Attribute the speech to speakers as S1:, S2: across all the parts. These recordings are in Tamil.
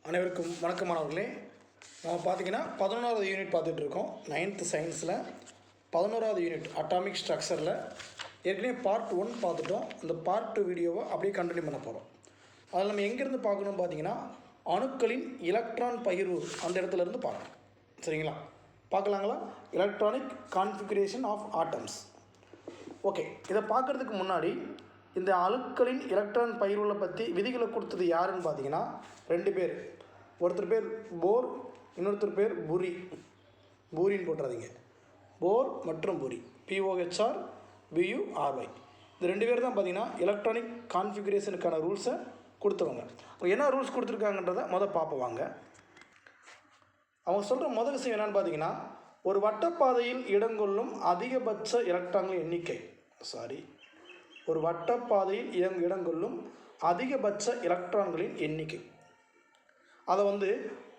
S1: அனைவருக்கும் வணக்கமானவர்களே. நம்ம பார்த்திங்கன்னா 11வது யூனிட் பார்த்துட்டு இருக்கோம். 9th சயின்ஸில் 11வது யூனிட் அட்டாமிக் ஸ்ட்ரக்சரில் ஏற்கனவே பார்ட் 1 பார்த்துட்டோம். இந்த பார்ட் 2 வீடியோவை அப்படியே கண்டினியூ பண்ண போகிறோம். அதில் நம்ம எங்கேருந்து பார்க்கணும் பார்த்தீங்கன்னா, அணுக்களின் எலக்ட்ரான் பகிர்வு அந்த இடத்துலேருந்து பார்க்கணும். சரிங்களா? பார்க்கலாங்களா? Electronic configuration of atoms. Okay, இதை பார்க்குறதுக்கு முன்னாடி இந்த அணுக்களின் எலக்ட்ரான் பகிர்வுகளை பற்றி விதிகளை கொடுத்தது யாருன்னு பார்த்தீங்கன்னா 2 பேர். ஒருத்தர் பேர் போர், இன்னொருத்தர் பேர் பூரின்னு போட்டுறாதீங்க. போர் மற்றும் பூரி, POHR BURY. இந்த 2 பேர் தான் பார்த்தீங்கன்னா எலக்ட்ரானிக் கான்ஃபிகரேஷனுக்கான ரூல்ஸை கொடுத்தவங்க. என்ன ரூல்ஸ் கொடுத்துருக்காங்கன்றதை பார்ப்போம் வாங்க. அவங்க சொல்கிற முதல் விஷயம் என்னென்னு பார்த்தீங்கன்னா, ஒரு வட்டப்பாதையில் இடங்கொள்ளும் அதிகபட்ச எலக்ட்ரான்களின் எண்ணிக்கை ஒரு வட்டப்பாதையில் இடங்கொள்ளும் அதிகபட்ச எலக்ட்ரான்களின் எண்ணிக்கை அதை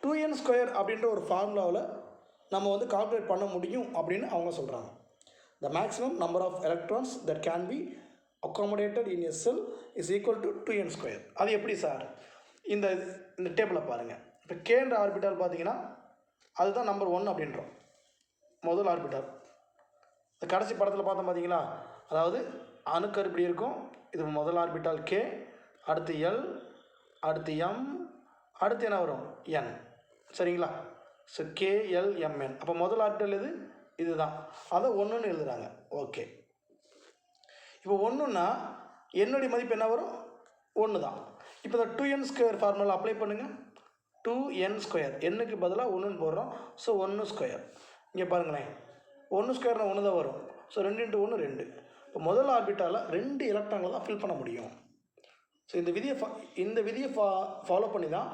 S1: 2n² அப்படின்ற ஒரு ஃபார்முலாவில் நம்ம கால்குலேட் பண்ண முடியும் அப்படின்னு அவங்க சொல்கிறாங்க. The maximum number of electrons that can be accommodated in a shell is equal to 2n². அது எப்படி சார்? இந்த டேபிளை பாருங்கள். இப்போ கேன்ற ஆர்பிட்டால் பார்த்தீங்கன்னா அதுதான் நம்பர் 1 அப்படின்றோம், முதல் ஆர்பிட்டால். கடைசி படத்தில் பார்த்தோம் பார்த்தீங்களா, அதாவது அணுக்கரு இப்படி இருக்கும். இது முதல் ஆர்பிட்டால் K, அடுத்து L, அடுத்து M, அடுத்து என்ன வரும்? N. சரிங்களா? So KLMN. அப்போ முதல் ஆர்பிட்டால் இதுதான். அதை 1ன்னு எழுதுகிறாங்க. ஓகே, இப்போ 1ன்னா என்னுடைய மதிப்பு என்ன வரும்? 1 தான். இப்போ இந்த 2n² ஃபார்முலா அப்ளை பண்ணுங்கள். 2n², எண்ணுக்கு பதிலாக 1ன்னு போடுறோம். ஸோ 1². இங்கே பாருங்களேன், 1² 1 தான் வரும். ஸோ 2 × 1 2. இப்போ முதல் ஆர்பிட்டால் 2 எலக்ட்ரான்களை தான் ஃபில் பண்ண முடியும். ஸோ இந்த விதியை ஃபாலோ பண்ணி தான்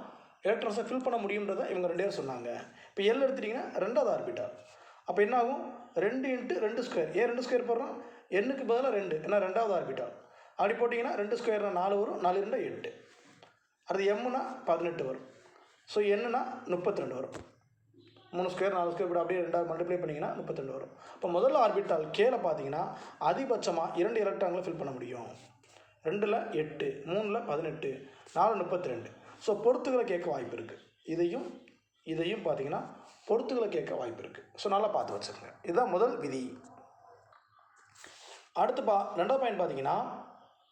S1: எலக்ட்ரான்ஸை ஃபில் பண்ண முடியுன்றதை இவங்க 2 பேர் சொன்னாங்க. இப்போ எல் எடுத்துட்டிங்கன்னா 2வது ஆர்பிட்டால். அப்போ என்ன ஆகும்? 2 × 2². ஏன் 2² போடுறோம்? எண்ணுக்கு பதிலாக 2, ஏன்னா 2வது ஆர்பிட்டால். அப்படி போட்டிங்கன்னா 2² 4 வரும், 4 2 8. அடுத்து எம்னா 18 வரும். ஸோ என்னன்னா 32 வரும். 3² 4² இப்படி அப்படியே 2 மல்டிப்ளை பண்ணிங்கன்னா 32 வரும். இப்போ முதல் ஆர்பிட்டால் கேல பார்த்தீங்கன்னா அதிகபட்சமாக 2 எலக்ட்ரான்களை ஃபில் பண்ண முடியும். 2ல் 8, 3ல் 18, 4 32. ஸோ பொறுத்துகளை கேட்க வாய்ப்பு இருக்குது. இதையும் பார்த்தீங்கன்னா பொறுத்துகளை கேட்க வாய்ப்பு இருக்குது. ஸோ நல்லா பார்த்து வச்சுக்கோங்க. இதுதான் முதல் விதி. அடுத்து 2வது பாயிண்ட் பார்த்தீங்கன்னா,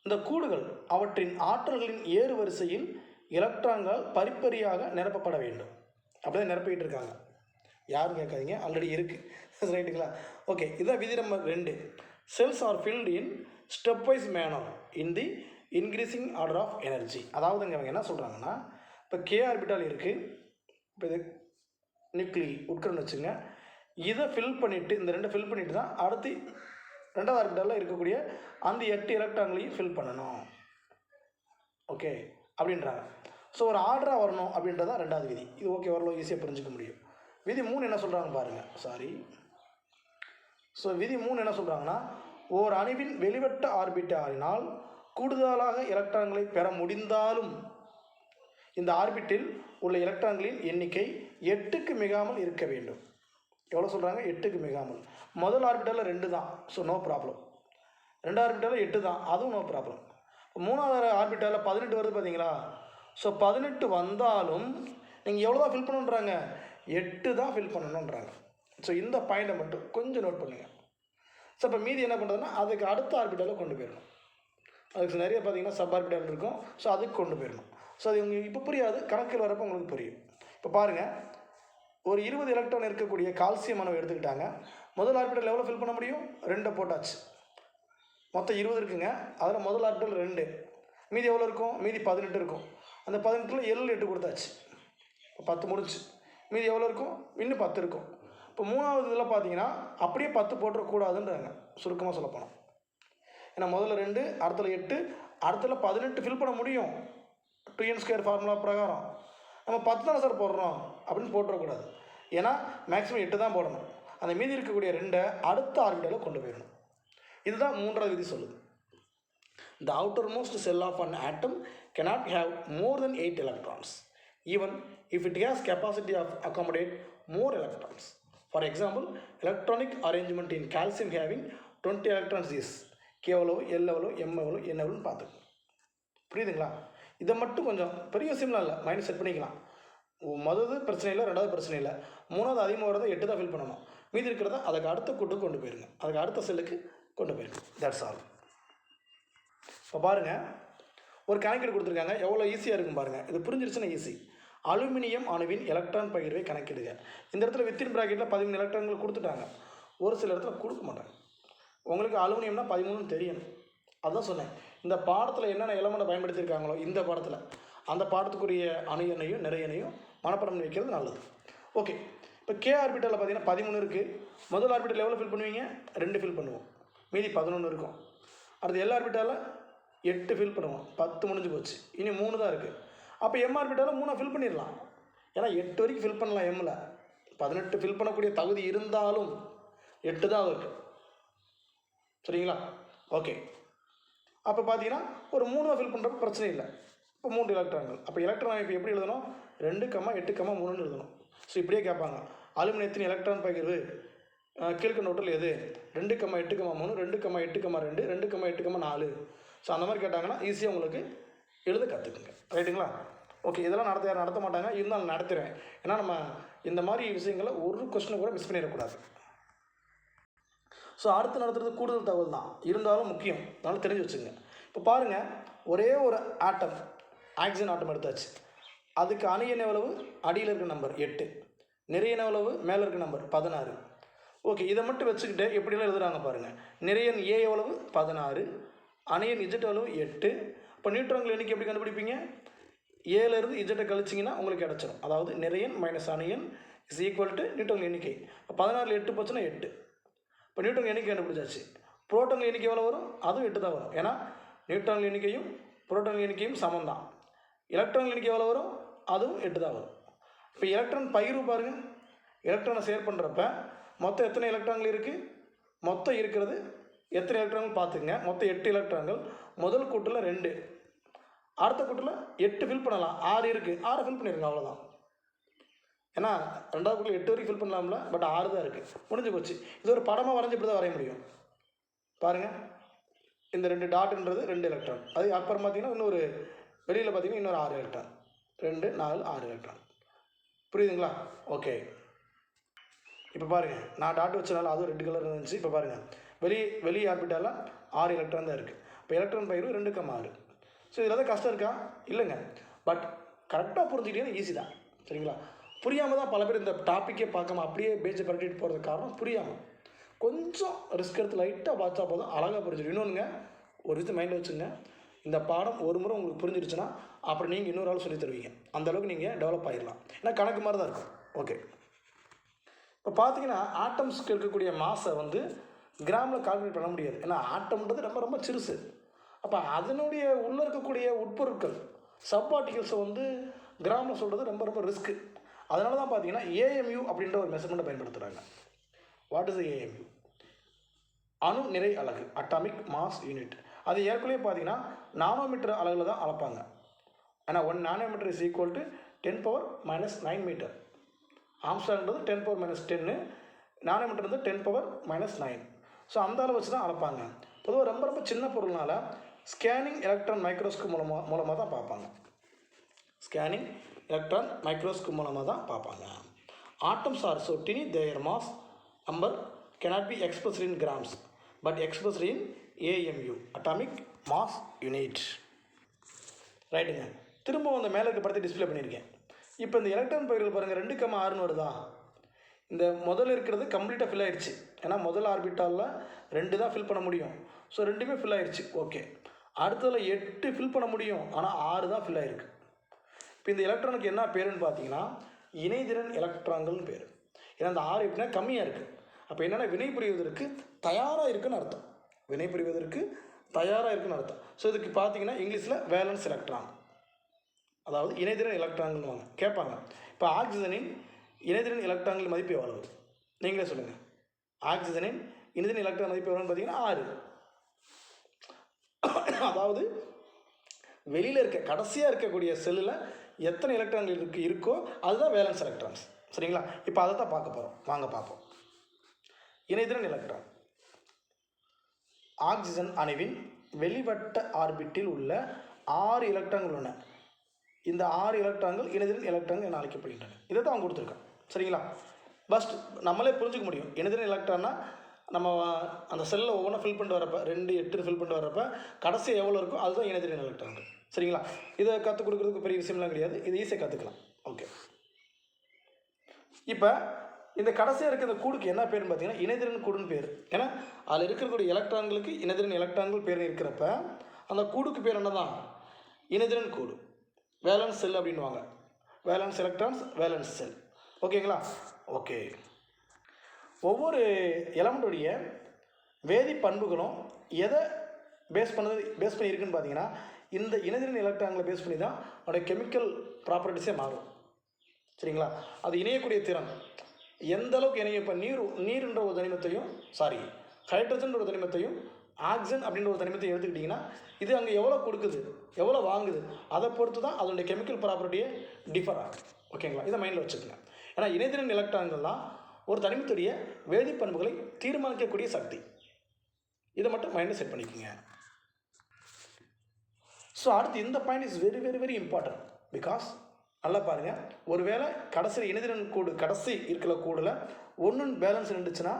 S1: இந்த கூடுகள் அவற்றின் ஆற்றல்களின் ஏறு வரிசையில் எலக்ட்ரான்கள் பரிப்பரியாக நிரப்பப்பட வேண்டும். அப்படியே நிரப்பிக்கிட்டு இருக்காங்க. யாரும் கேட்காதீங்க, ஆல்ரெடி இருக்குது. ரைட்டுங்களா? ஓகே, இதுதான் விதி number 2. Shells are filled in step wise manner in the increasing order of energy. அதாவதுங்க அவங்க என்ன சொல்கிறாங்கன்னா, இப்போ K ஆர்பிட்டால் இருக்குது. இப்போ இது நியூக்ளி உட்கருன்னு வச்சுங்க. இதை ஃபில் பண்ணிவிட்டு, இந்த 2 ஃபில் பண்ணிவிட்டு தான் அடுத்து 2வது ஆர்பிட்டாலில் இருக்கக்கூடிய அந்த 8 எலக்ட்ரான்களையும் ஃபில் பண்ணணும். ஓகே அப்படின்றாங்க. ஸோ ஒரு ஆர்டராக வரணும் அப்படின்றதான் 2வது விதி. இது ஓகே, ஓரளவு ஈஸியாக புரிஞ்சிக்க முடியும். விதி 3 என்ன சொல்கிறாங்க பாருங்கள். ஸோ விதி 3 என்ன சொல்கிறாங்கன்னா, ஓர் அணுவின் வெளிவட்ட ஆர்பிட்டாலினால் கூடுதலாக எலக்ட்ரான்களை பெற முடிந்தாலும் இந்த ஆர்பிட்டில் உள்ள எலக்ட்ரான்களின் எண்ணிக்கை 8க்கு மிகாமல் இருக்க வேண்டும். எவ்வளோ சொல்கிறாங்க? 8க்கு மிகாமல். முதல் ஆர்பிட்டாலில் 2 தான், ஸோ நோ ப்ராப்ளம். 2வது ஆர்பிட்டாலில் 8 தான், அதுவும் நோ ப்ராப்ளம். 3வது ஆர்பிட்டாலில் 18 வருது பார்த்தீங்களா? ஸோ 18 வந்தாலும் நீங்கள் எவ்வளோ தான் ஃபில் பண்ணணுன்றாங்க? 8 தான் ஃபில் பண்ணணுன்றாங்க. ஸோ இந்த பாயிண்டை மட்டும் கொஞ்சம் நோட் பண்ணுங்கள். ஸோ இப்போ மீதி என்ன பண்ணுறதுன்னா, அதுக்கு அடுத்த ஆர்பிட்டாலில் கொண்டு போயிடணும். அதுக்கு நிறைய பார்த்தீங்கன்னா சப் ஆர்பிட்டால் இருக்கும். ஸோ அதுக்கு கொண்டு போயிடணும். ஸோ அது உங்களுக்கு இப்போ புரியாது, கணக்கில் வரப்போ உங்களுக்கு புரியும். இப்போ பாருங்கள், ஒரு 20 எலக்ட்ரான் இருக்கக்கூடிய கால்சியம் அணுவை எடுத்துக்கிட்டாங்க. முதல் ஆர்பிட்டால் எவ்வளோ ஃபில் பண்ண முடியும்? 2 போட்டாச்சு. மொத்தம் 20 இருக்குங்க. அதில் முதல் ஆர்பிட்டால் 2, மீதி எவ்வளோ இருக்கும்? மீதி 18 இருக்கும். அந்த 18ல் 8 கொடுத்தாச்சு. இப்போ 10 முடிச்சு. மீதி எவ்வளோ இருக்கும்? இன்னும் 10 இருக்கும். இப்போ 3வது இதில் பார்த்தீங்கன்னா அப்படியே 10 போட்டுறக்கூடாதுன்றாங்க, சுருக்கமாக சொல்லப்போனோம். ஏன்னா முதல்ல 2, அடுத்தல 8, அடுத்தல 18 ஃபில் பண்ண முடியும். 2n² ஃபார்முலா பிரகாரம் நம்ம 10 தானே சார் போடுறோம் அப்படின்னு போட்டுறக்கூடாது. ஏன்னா மேக்ஸிமம் 8 தான் போடணும். அந்த மீதி இருக்கக்கூடிய 2 அடுத்த ஆர்பிட்டாலில் கொண்டு போயிடணும். இதுதான் 3வது விதி சொல்லுது. The outermost cell of an atom cannot have more than 8 electrons, even if it has capacity of accommodate more electrons. For example, electronic arrangement in calcium having 20 electrons is K எவ்வளவு, L எவ்வளவு, M எவ்வளவு, N எவ்வளோன்னு பார்த்துக்கணும். புரியுதுங்களா? இதை மட்டும் கொஞ்சம் பெரிய சிம்லாம் இல்லை, மைண்ட் செட் பண்ணிக்கலாம். முதல்து பிரச்சனை இல்லை, ரெண்டாவது பிரச்சனை இல்லை, மூணாவது அதிகமாக வரதை 8 தான் ஃபில் பண்ணணும். மீதி இருக்கிறத அதுக்கு அடுத்த கூட்டுக்கு கொண்டு போயிருங்க, அதுக்கு அடுத்த செல்லுக்கு கொண்டு போயிருங்க. That's all. இப்போ பாருங்கள், ஒரு கணக்கீடு கொடுத்துருக்காங்க, எவ்வளோ ஈஸியாக இருக்கும் பாருங்கள். இது புரிஞ்சிருச்சுன்னா ஈஸி. அலுமினியம் அணுவின் எலக்ட்ரான் பகிர்வை கணக்கிடுங்க. இந்த இடத்துல வித்தின் ப்ராக்கெட்டில் 13 எலக்ட்ரான்கள் கொடுத்துட்டாங்க. ஒரு சில இடத்துல கொடுக்க மாட்டாங்க. உங்களுக்கு அலுமினியம்னா 13 தெரியணும். அதுதான் சொன்னேன். இந்த பாடத்தில் என்னென்ன எலமெண்ட்டை பயன்படுத்தியிருக்காங்களோ இந்த பாடத்தில் அந்த பாடத்துக்குரிய அணு எண்ணையும் நிறை எண்ணையும் மனப்பாடம் வைக்கிறது நல்லது. ஓகே, இப்போ கே ஆர்பிட்டலில் பார்த்தீங்கன்னா 13 இருக்குது. முதல் ஆர்பிட்டல் எவ்வளோ ஃபில் பண்ணுவீங்க? 2 ஃபில் பண்ணுவோம், மீதி 11 இருக்கும். அடுத்து எல் ஆர்பிட்டலில் 8 ஃபில் பண்ணுவோம், 10 முடிஞ்சு போச்சு, இனி 3 தான் இருக்குது. அப்போ எம் ஆர்பிட்டலில் 3 ஃபில் பண்ணிடலாம். ஏன்னா 8 வரைக்கும் ஃபில் பண்ணலாம் எம்மில். 18 ஃபில் பண்ணக்கூடிய தகுதி இருந்தாலும் 8 தான் இருக்குது. சரிங்களா? ஓகே, அப்போ பார்த்தீங்கன்னா ஒரு 3 தான் ஃபில் பண்ணுறப்ப பிரச்சனை இல்லை. இப்போ 3 எலக்ட்ரான்கள். அப்போ எலக்ட்ரான் அமைப்பு எப்படி எழுதணும்? 2,8,3ன்னு எழுதணும். ஸோ இப்படியே கேட்பாங்க, அலுமினியத்தின் எலக்ட்ரான் பகிர்வு கீழ்கண்ட ஒன்றில் எது? 2,8,3, 2,8,2, 2,8,4. ஸோ அந்த மாதிரி கேட்டாங்கன்னா ஈஸியாக உங்களுக்கு எழுத கற்றுக்குங்க. ரைட்டுங்களா? ஓகே, இதெல்லாம் யாரும் நடத்த மாட்டாங்க, இருந்தாலும் நடத்துகிறேன். ஏன்னா நம்ம இந்த மாதிரி விஷயங்களை ஒரு கொஸ்டினை கூட மிஸ் பண்ணிடக்கூடாது. ஸோ அடுத்து நடத்துறது கூடுதல் தகவல் தான், இருந்தாலும் முக்கியம், அதனால் தெரிஞ்சு வச்சுங்க. இப்போ பாருங்கள், ஒரே ஒரு ஆட்டம், ஆக்சிஜன் ஆட்டம் எடுத்தாச்சு. அதுக்கு அணு எண் எவ்வளவு? அடியில் இருக்க நம்பர் 8, நிறைய எண் எவ்வளவு? மேலே இருக்க நம்பர் 16. ஓகே, இதை மட்டும் வச்சுக்கிட்டு எப்படிலாம் எழுதுகிறாங்க பாருங்கள். நிறைய எண் ஏ எவ்வளவு? 16, அணு எண் இஜெட் எவ்வளவு? 8. இப்போ நியூட்ரான்கள் எண்ணிக்கை எப்படி கண்டுபிடிப்பீங்க? ஏலேருந்து இஜெட்டை கழிச்சிங்கன்னா உங்களுக்கு கிடச்சிடும். அதாவது நிறைய எண் மைனஸ் அணு எண் இஸ் ஈக்குவல் டு நியூட்ரான் எண்ணிக்கை. 16ல் 8 போச்சுன்னா 8. இப்போ நியூட்ரான் எண்ணிக்கை கண்டுபிடிச்சாச்சு. புரோட்டான் எண்ணிக்கை எவ்வளோ வரும்? அதுவும் 8 தான் வரும். ஏன்னா நியூட்ரான் எண்ணிக்கையும் புரோட்டான் எண்ணிக்கையும் சமம் தான். எலக்ட்ரான் எண்ணிக்கை எவ்வளோ வரும்? அதுவும் 8 தான் வரும். இப்போ எலக்ட்ரான் பகிர்வு பாருங்கள். எலக்ட்ரானை ஷேர் பண்ணுறப்ப மொத்தம் எத்தனை எலக்ட்ரான்கள் இருக்குது? மொத்தம் இருக்கிறது எத்தனை எலக்ட்ரான்கள் பார்த்துங்க. மொத்தம் 8 எலக்ட்ரான்கள். முதல் கூட்டில் 2, அடுத்த கூட்டில் 8 ஃபில் பண்ணலாம். 6 இருக்குது, 6 ஃபில் பண்ணிடுங்க, அவ்வளோதான். ஏன்னா ரெண்டாவது கூட்டில் 8 வரைக்கும் ஃபில் பண்ணலாம்ல, பட் 6 தான் இருக்குது, முடிஞ்சு போச்சு. இது ஒரு படமாக வரைஞ்சி இப்படி தான் வரைய முடியும். பாருங்கள், இந்த 2 டாட்ன்றது 2 எலக்ட்ரான். அது அப்புறம் பார்த்தீங்கன்னா இன்னொரு வெளியில் பார்த்தீங்கன்னா இன்னொரு 6 எலக்ட்ரான். 2, 4, 6 எலக்ட்ரான். புரியுதுங்களா? ஓகே, இப்போ பாருங்கள், நான் டாட் வச்சனால அதுவும் ரெட் கலர் இருந்துச்சு. இப்போ பாருங்கள், வெளி ஆர்பிட்டால 6 எலக்ட்ரான் தான் இருக்குது. இப்போ எலக்ட்ரான் பயிர் 2,6. ஸோ இதில் தான் கஷ்டம் இருக்கா? இல்லைங்க, பட் கரெக்டாக புரிஞ்சுக்கிட்டீங்கன்னா ஈஸி தான். சரிங்களா? புரியாமல் தான் பல பேர் இந்த டாப்பிக்கே பார்க்காம அப்படியே பேஜை பரட்டிட்டு போகிறதுக்கு காரணம் புரியாமல். கொஞ்சம் ரிஸ்க் எடுத்து லைட்டாக பார்த்தா போதும், அழகாக புரிஞ்சிடும். இன்னொன்றுங்க, ஒரு விஷயம் மைண்டில் வச்சுங்க, இந்த பாடம் ஒரு முறை உங்களுக்கு புரிஞ்சிருச்சுன்னா அப்புறம் நீங்கள் இன்னொரு ஆள் சொல்லி தருவீங்க. அந்தளவுக்கு நீங்கள் டெவலப் ஆகிடலாம். ஏன்னா கணக்கு மாதிரி தான் இருக்கும். ஓகே, இப்போ பார்த்தீங்கன்னா ஆட்டம்ஸ்க்கு இருக்கக்கூடிய மாஸை வந்து கிராமில் கால்குலேட் பண்ண முடியாது. ஏன்னா ஆட்டம்ன்றது ரொம்ப ரொம்ப சிறுசு. அப்போ அதனுடைய உள்ளே இருக்கக்கூடிய உட்பொருட்கள் சப்பார்ட்டிகல்ஸை வந்து கிராமில் சொல்கிறது ரொம்ப ரொம்ப ரிஸ்க்கு. அதனால தான் பார்த்தீங்கன்னா ஏஎம்யூ அப்படின்ற ஒரு மெஷர்மெண்ட்டை பயன்படுத்துகிறாங்க. What is AMU? அணு நிறை அலகு, அட்டாமிக் மாஸ் யூனிட். அது ஏற்கனவே பார்த்தீங்கன்னா நானோமீட்டர் அளவில் தான் அளப்பாங்க. ஆனால் 1 nanometre is equal to 10⁻⁻9 metre. ஆம்ஸ்டாங்கிறது 10⁻10, நானோமீட்டர் வந்து 10⁻⁻9. ஸோ அந்த அளவு வச்சு தான் அளப்பாங்க. பொதுவாக ரொம்ப ரொம்ப சின்ன பொருள்னால ஸ்கேனிங் எலக்ட்ரான் மைக்ரோஸ்கோப் மூலமாக தான் பார்ப்பாங்க. ஸ்கேனிங் எலக்ட்ரான் மைக்ரோஸ்கோப் மூலமாக தான் பார்ப்பாங்க. Atoms are so tiny, their mass number cannot be expressed in grams but expressed in AMU, atomic mass unit. ரைட்டுங்க. திரும்ப அந்த மேலே இருக்க படத்தை டிஸ்பிளே பண்ணியிருக்கேன். இப்போ இந்த எலக்ட்ரான் பகிர்வு பாருங்கள், 2,6ன்னு வருதா? இந்த முதல்ல இருக்கிறது கம்ப்ளீட்டாக ஃபில் ஆகிடுச்சு. ஏன்னா முதல் ஆர்பிட்டாலில் 2 தான் ஃபில் பண்ண முடியும். ஸோ 2மே ஃபில் ஆகிடுச்சு. ஓகே, அடுத்ததில் 8 ஃபில் பண்ண முடியும், ஆனால் 6 தான் ஃபில் ஆகிருக்கு. இப்போ இந்த எலக்ட்ரானுக்கு என்ன பேருன்னு பார்த்தீங்கன்னா இணைதிறன் எலக்ட்ரான்கள்னு பேர். ஏன்னா அந்த 6 எப்படின்னா கம்மியாக இருக்குது. அப்போ என்னென்னா வினை புரிவதற்கு தயாராக இருக்குன்னு அர்த்தம். வினை புரிவதற்கு தயாராக இருக்குன்னு அர்த்தம். ஸோ இதுக்கு பார்த்தீங்கன்னா இங்கிலீஷில் வேலன்ஸ் எலக்ட்ரான், அதாவது இணைதிறன் எலக்ட்ரான்கள்னு வாங்க கேட்பாங்க. இப்போ ஆக்சிஜனின் இணைதிறன் எலக்ட்ரான்கள் மதிப்பு எவ்வளவு? நீங்களே சொல்லுங்கள். ஆக்சிஜனின் இணைதிறன் எலக்ட்ரான் மதிப்பு எவ்வளோன்னு பார்த்தீங்கன்னா 6. அதாவது வெளியில் இருக்க கடைசியாக இருக்கக்கூடிய செல்லில் எத்தனை எலக்ட்ரான்கள் இருக்கோ அதுதான் வேலன்ஸ் எலக்ட்ரான்ஸ். சரிங்களா? இப்போ அதை தான் பார்க்க போகிறோம். வாங்க பார்ப்போம். இணைதிறன் எலக்ட்ரான். ஆக்சிஜன் அணுவின் வெளிவட்ட ஆர்பிட்டில் உள்ள 6 எலக்ட்ரான்கள் உள்ளன. இந்த 6 எலக்ட்ரான்கள் இணைதிறன் எலக்ட்ரான்கள் என அழைக்கப்படுகின்றன. இதை தான் அவங்க கொடுத்துருக்கான். சரிங்களா? ஃபஸ்ட் நம்மளே புரிஞ்சுக்க முடியும். இணைதிறன் எலக்ட்ரான்னா நம்ம அந்த செல்லில் ஒவ்வொன்றா ஃபில் பண்ணிட்டு வரப்போ 2 8 ஃபில் பண்ணிட்டு வரப்போ கடைசி எவ்வளோ இருக்கும் அதுதான் இணைதிறன் எலக்ட்ரான்கள். சரிங்களா? இதை கற்றுக் கொடுக்குறதுக்கு பெரிய விஷயம்லாம் கிடையாது. இது ஈஸியாக கற்றுக்கலாம். ஓகே. இப்போ இந்த கடைசியாக இருக்க இந்த கூடுக்கு என்ன பேருன்னு பார்த்தீங்கன்னா இணைதிறன் கூடுன்னு பேர். ஏன்னா அதில் இருக்கக்கூடிய எலக்ட்ரான்களுக்கு இணைதிறன் எலக்ட்ரான்கள் பேர் இருக்கிறப்ப அந்த கூடுக்கு பேர் என்ன தான்? இணைதிறன் கூடு, வேலன்ஸ் செல் அப்படின்வாங்க. வேலன்ஸ் எலக்ட்ரான்ஸ், வேலன்ஸ் செல். ஓகேங்களா? ஓகே. ஒவ்வொரு எலமெண்ட்டுடைய வேதி பண்புகளும் எதை பேஸ் பண்ணி இருக்குன்னு பார்த்தீங்கன்னா இந்த இணைதிறன் எலக்ட்ரான்களை பேஸ் பண்ணி தான் அதோடைய கெமிக்கல் ப்ராப்பர்ட்டிஸே மாறும். சரிங்களா? அது இணையக்கூடிய திறன் எந்த அளவுக்கு இணைய. இப்போ நீர்ன்ற ஒரு தனிமத்தையும் ஹைட்ரஜன் ஒரு தனிமத்தையும் ஆக்சிஜன் அப்படின்ற ஒரு தனிமத்தையும் எடுத்துக்கிட்டிங்கன்னா இது அங்கே எவ்வளோ கொடுக்குது எவ்வளோ வாங்குது அதை பொறுத்து தான் அதனுடைய கெமிக்கல் ப்ராப்பர்ட்டியே டிஃபர் ஆகும். ஓகேங்களா? இதை மைண்டில் வச்சுக்கோங்க. ஏன்னா இணைதிறன் எலக்ட்ரான்கள்லாம் ஒரு தனிமத்துடைய வேதிப்பண்புகளை தீர்மானிக்கக்கூடிய சக்தி. இதை மட்டும் மைண்டில் செட் பண்ணிக்கோங்க. ஸோ அடுத்து இந்த point is very very very important. Because நல்லா பாருங்கள், ஒருவேளை கடைசியில் இணைதிறன் கூடு கடைசி இருக்கிற கூடில் 1 பேலன்ஸ் நின்றுச்சுன்னா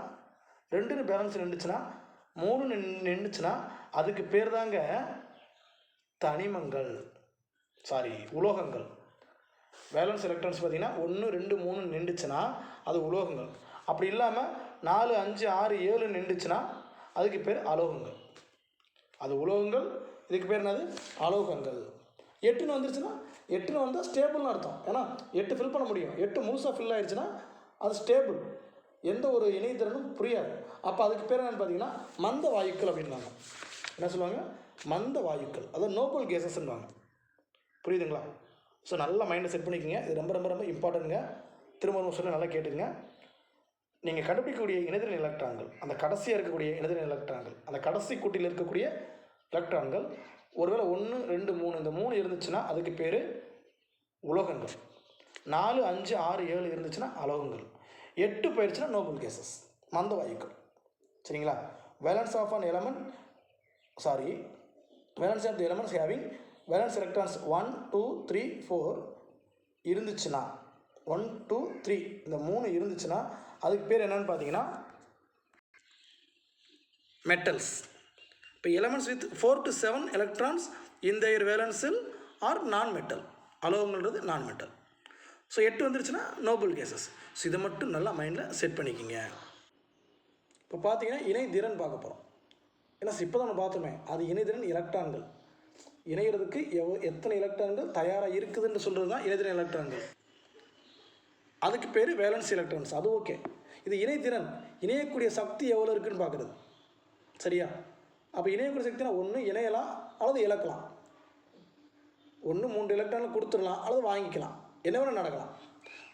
S1: 2 பேலன்ஸ் நின்றுச்சுன்னா 3 நின்றுச்சுன்னா அதுக்கு பேர் தாங்க தனிமங்கள், உலோகங்கள். வேலன்ஸ் எலக்ட்ரான்ஸ் பார்த்தீங்கன்னா 1 2 3 நின்றுச்சுன்னா அது உலோகங்கள். அப்படி இல்லாமல் 4 5 6 7 நின்றுச்சுன்னா அதுக்கு பேர் அலோகங்கள். அது உலோகங்கள், இதுக்கு பேர் என்னது? அலோகங்கள். 8 வந்துருச்சுன்னா 8 வந்தால் ஸ்டேபிள்னு அர்த்தம். ஏன்னா 8 ஃபில் பண்ண முடியும். 8 முழுசாக ஃபில் ஆகிடுச்சுன்னா அது ஸ்டேபிள், எந்த ஒரு இணையத்திறனும் புரியாது. அப்போ அதுக்கு பேர் என்னென்னு பார்த்தீங்கன்னா மந்த வாயுக்கள் அப்படின்வாங்க. என்ன சொல்லுவாங்க? மந்த வாயுக்கள். அதாவது நோபல் கேசஸ்ன்னுவாங்க. புரியுதுங்களா? ஸோ நல்லா மைண்டை செட் பண்ணிக்கோங்க. இது ரொம்ப ரொம்ப ரொம்ப இம்பார்ட்டன்ட்டுங்க. திரும்ப சொல்ல நல்லா கேட்டுங்க. நீங்கள் கண்டுபிடிக்கக்கூடிய இணைதிறன் எலக்ட்ரான்கள், அந்த கடைசியாக இருக்கக்கூடிய இணைதிறன் எலக்ட்ரான்கள், அந்த கடைசி கூட்டில் இருக்கக்கூடிய எலக்ட்ரான்கள் ஒருவேளை 1 2 3 இந்த 3 இருந்துச்சுன்னா அதுக்கு பேர் உலோகங்கள். 4 5 6 7 இருந்துச்சுன்னா அலோகங்கள். 8 போயிடுச்சுன்னா நோபல் கேசஸ், மந்த வாயுக்கள். சரிங்களா? Valence of an element valence of the elements having valence electrons 1 2 3 4 இருந்துச்சுன்னா 1 2 3 இந்த 3 இருந்துச்சுன்னா அதுக்கு பேர் என்னன்னு பார்த்தீங்கன்னா மெட்டல்ஸ். இப்போ elements with 4 to 7 electrons in their valence cell are non metal. அலோகங்கள்ன்றது நான் மெட்டல். ஸோ 8 வந்துருச்சுன்னா நோபல் கேசஸ். ஸோ இதை மட்டும் நல்லா மைண்டில் செட் பண்ணிக்கோங்க. இப்போ பார்த்தீங்கன்னா இணைதிறன் பார்க்க போகிறோம். ஏன்னா இப்போ தான் நம்ம பார்த்தோமே, அது இணைதிறன் எலக்ட்ரான்கள். இணைகிறதுக்கு எத்தனை எலக்ட்ரான்கள் தயாராக இருக்குதுன்னு சொல்கிறது தான் இணைதிறன் எலக்ட்ரான்கள். அதுக்கு பேர் வேலன்ஸ் எலக்ட்ரான்ஸ். அது ஓகே. இது இணைதிறன், இணையக்கூடிய சக்தி எவ்வளோ இருக்குதுன்னு பார்க்குறது. சரியா? அப்போ இணையக்கூடிய சக்தினா ஒன்று இணையலாம் அல்லது இழக்கலாம். 1 3 எலக்ட்ரானை கொடுத்துடலாம் அல்லது வாங்கிக்கலாம், என்ன வேணால் நடக்கலாம்.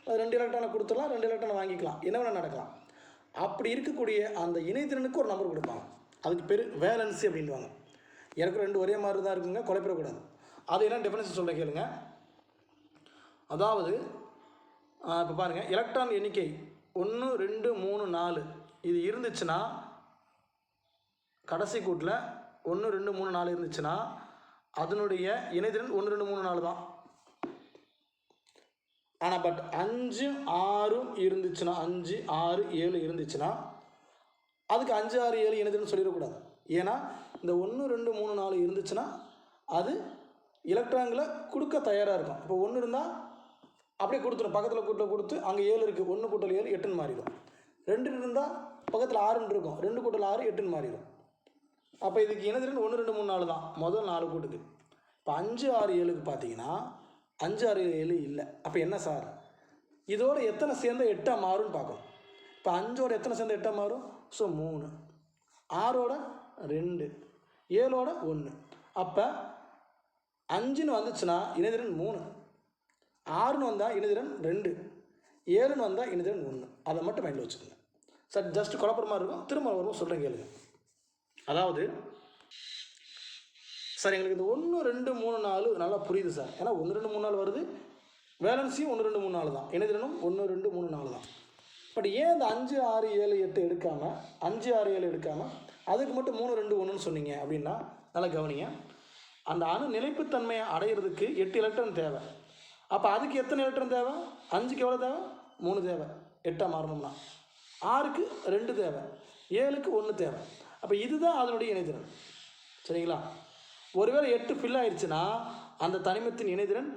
S1: அது 2 எலக்ட்ரானை கொடுத்துடலாம், 2 எலக்ட்ரானை வாங்கிக்கலாம், என்ன வேணால் நடக்கலாம். அப்படி இருக்கக்கூடிய அந்த இணைதிறனுக்கு ஒரு நம்பர் கொடுப்பாங்க. அதுக்கு பேர் வேலன்சி அப்படின்வாங்க. எனக்கு 2 ஒரே மாதிரி தான் இருக்குங்க, குழப்பிடக்கூடாது. அது என்ன டெஃபினேஷன் சொல்ல கேளுங்க. அதாவது இப்போ பாருங்கள், எலக்ட்ரான் எண்ணிக்கை 1 2 3 4 இது இருந்துச்சுன்னா கடைசி கூட்டில் 1 2 3 4 இருந்துச்சுன்னா அதனுடைய இணைதிறன் 1 2 3 4 தான். ஆனால் பட் 5 6 இருந்துச்சுன்னா 5 6 7 இருந்துச்சுன்னா அதுக்கு 5 6 7 இணைதிறன் சொல்லிடக்கூடாது. ஏன்னா இந்த 1 2 3 4 இருந்துச்சுன்னா அது எலக்ட்ரான்களை கொடுக்க தயாராக இருக்கும். இப்போ 1 இருந்தால் அப்படியே கொடுத்துரும், பக்கத்தில் கூட்டில் கொடுத்து அங்கே 7 இருக்குது, 1 கூட்டல் 7 8ன்னு மாறிடும். 2 இருந்தால் பக்கத்தில் 6ன்னு இருக்கும், 2 கூட்டல் 6 8ன்னு மாறிடும். அப்போ இதுக்கு இணைதிறன் 1 2 3 4 தான் முதல் 4 கூட்டுக்கு. இப்போ 5 6 7க்கு பார்த்தீங்கன்னா 5 6 7 இல்லை. அப்போ என்ன சார், இதோட எத்தனை சேர்ந்த 8ஆக மாறும்னு பார்க்கணும். இப்போ 5ஓட எத்தனை சேர்ந்த 8ஆக மாறும்? ஸோ 3, 6ஓட 2, 7ஓட 1. அப்போ 5ன்னு வந்துச்சுன்னா இணைதிறன் 3, 6ன்னு வந்தால் இணைதிறன் 2, 7ன்னு வந்தால் இணைதிறன் 1. அதை மட்டும் மைண்டில் வச்சுக்கோங்க சார். ஜஸ்ட் குழப்பமாக இருக்கும், திரும்ப வரும் சொல்கிறேன் கேளுங்க. அதாவது சார் எங்களுக்கு இந்த 1 2 3 4 நல்லா புரியுது சார். ஏன்னா 1 2 3 4 வருது, வேலன்சியும் 1 2 3 4 தான், இணைதிறனும் 1 2 3 4 தான். பட் ஏன் இந்த 5 6 7 8 எடுக்காமல் 5 6 7 எடுக்காமல் அதுக்கு மட்டும் 3 2 1ன்னு சொன்னீங்க அப்படின்னா நல்லா கவனிங்க. அந்த அணு நிலைப்புத்தன்மையை அடையிறதுக்கு 8 எலக்ட்ரான் தேவை. அப்போ அதுக்கு எத்தனை எலக்ட்ரான் தேவை? 5க்கு எவ்வளோ தேவை? 3 தேவை 8ஆக மாறணும்னா. 6க்கு 2 தேவை, 7க்கு 1 தேவை. அப்போ இதுதான் அதனுடைய இணைதிறன். சரிங்களா? ஒருவேளை 8 ஃபில் ஆயிடுச்சுன்னா அந்த தனிமத்தின் இணைதிறன்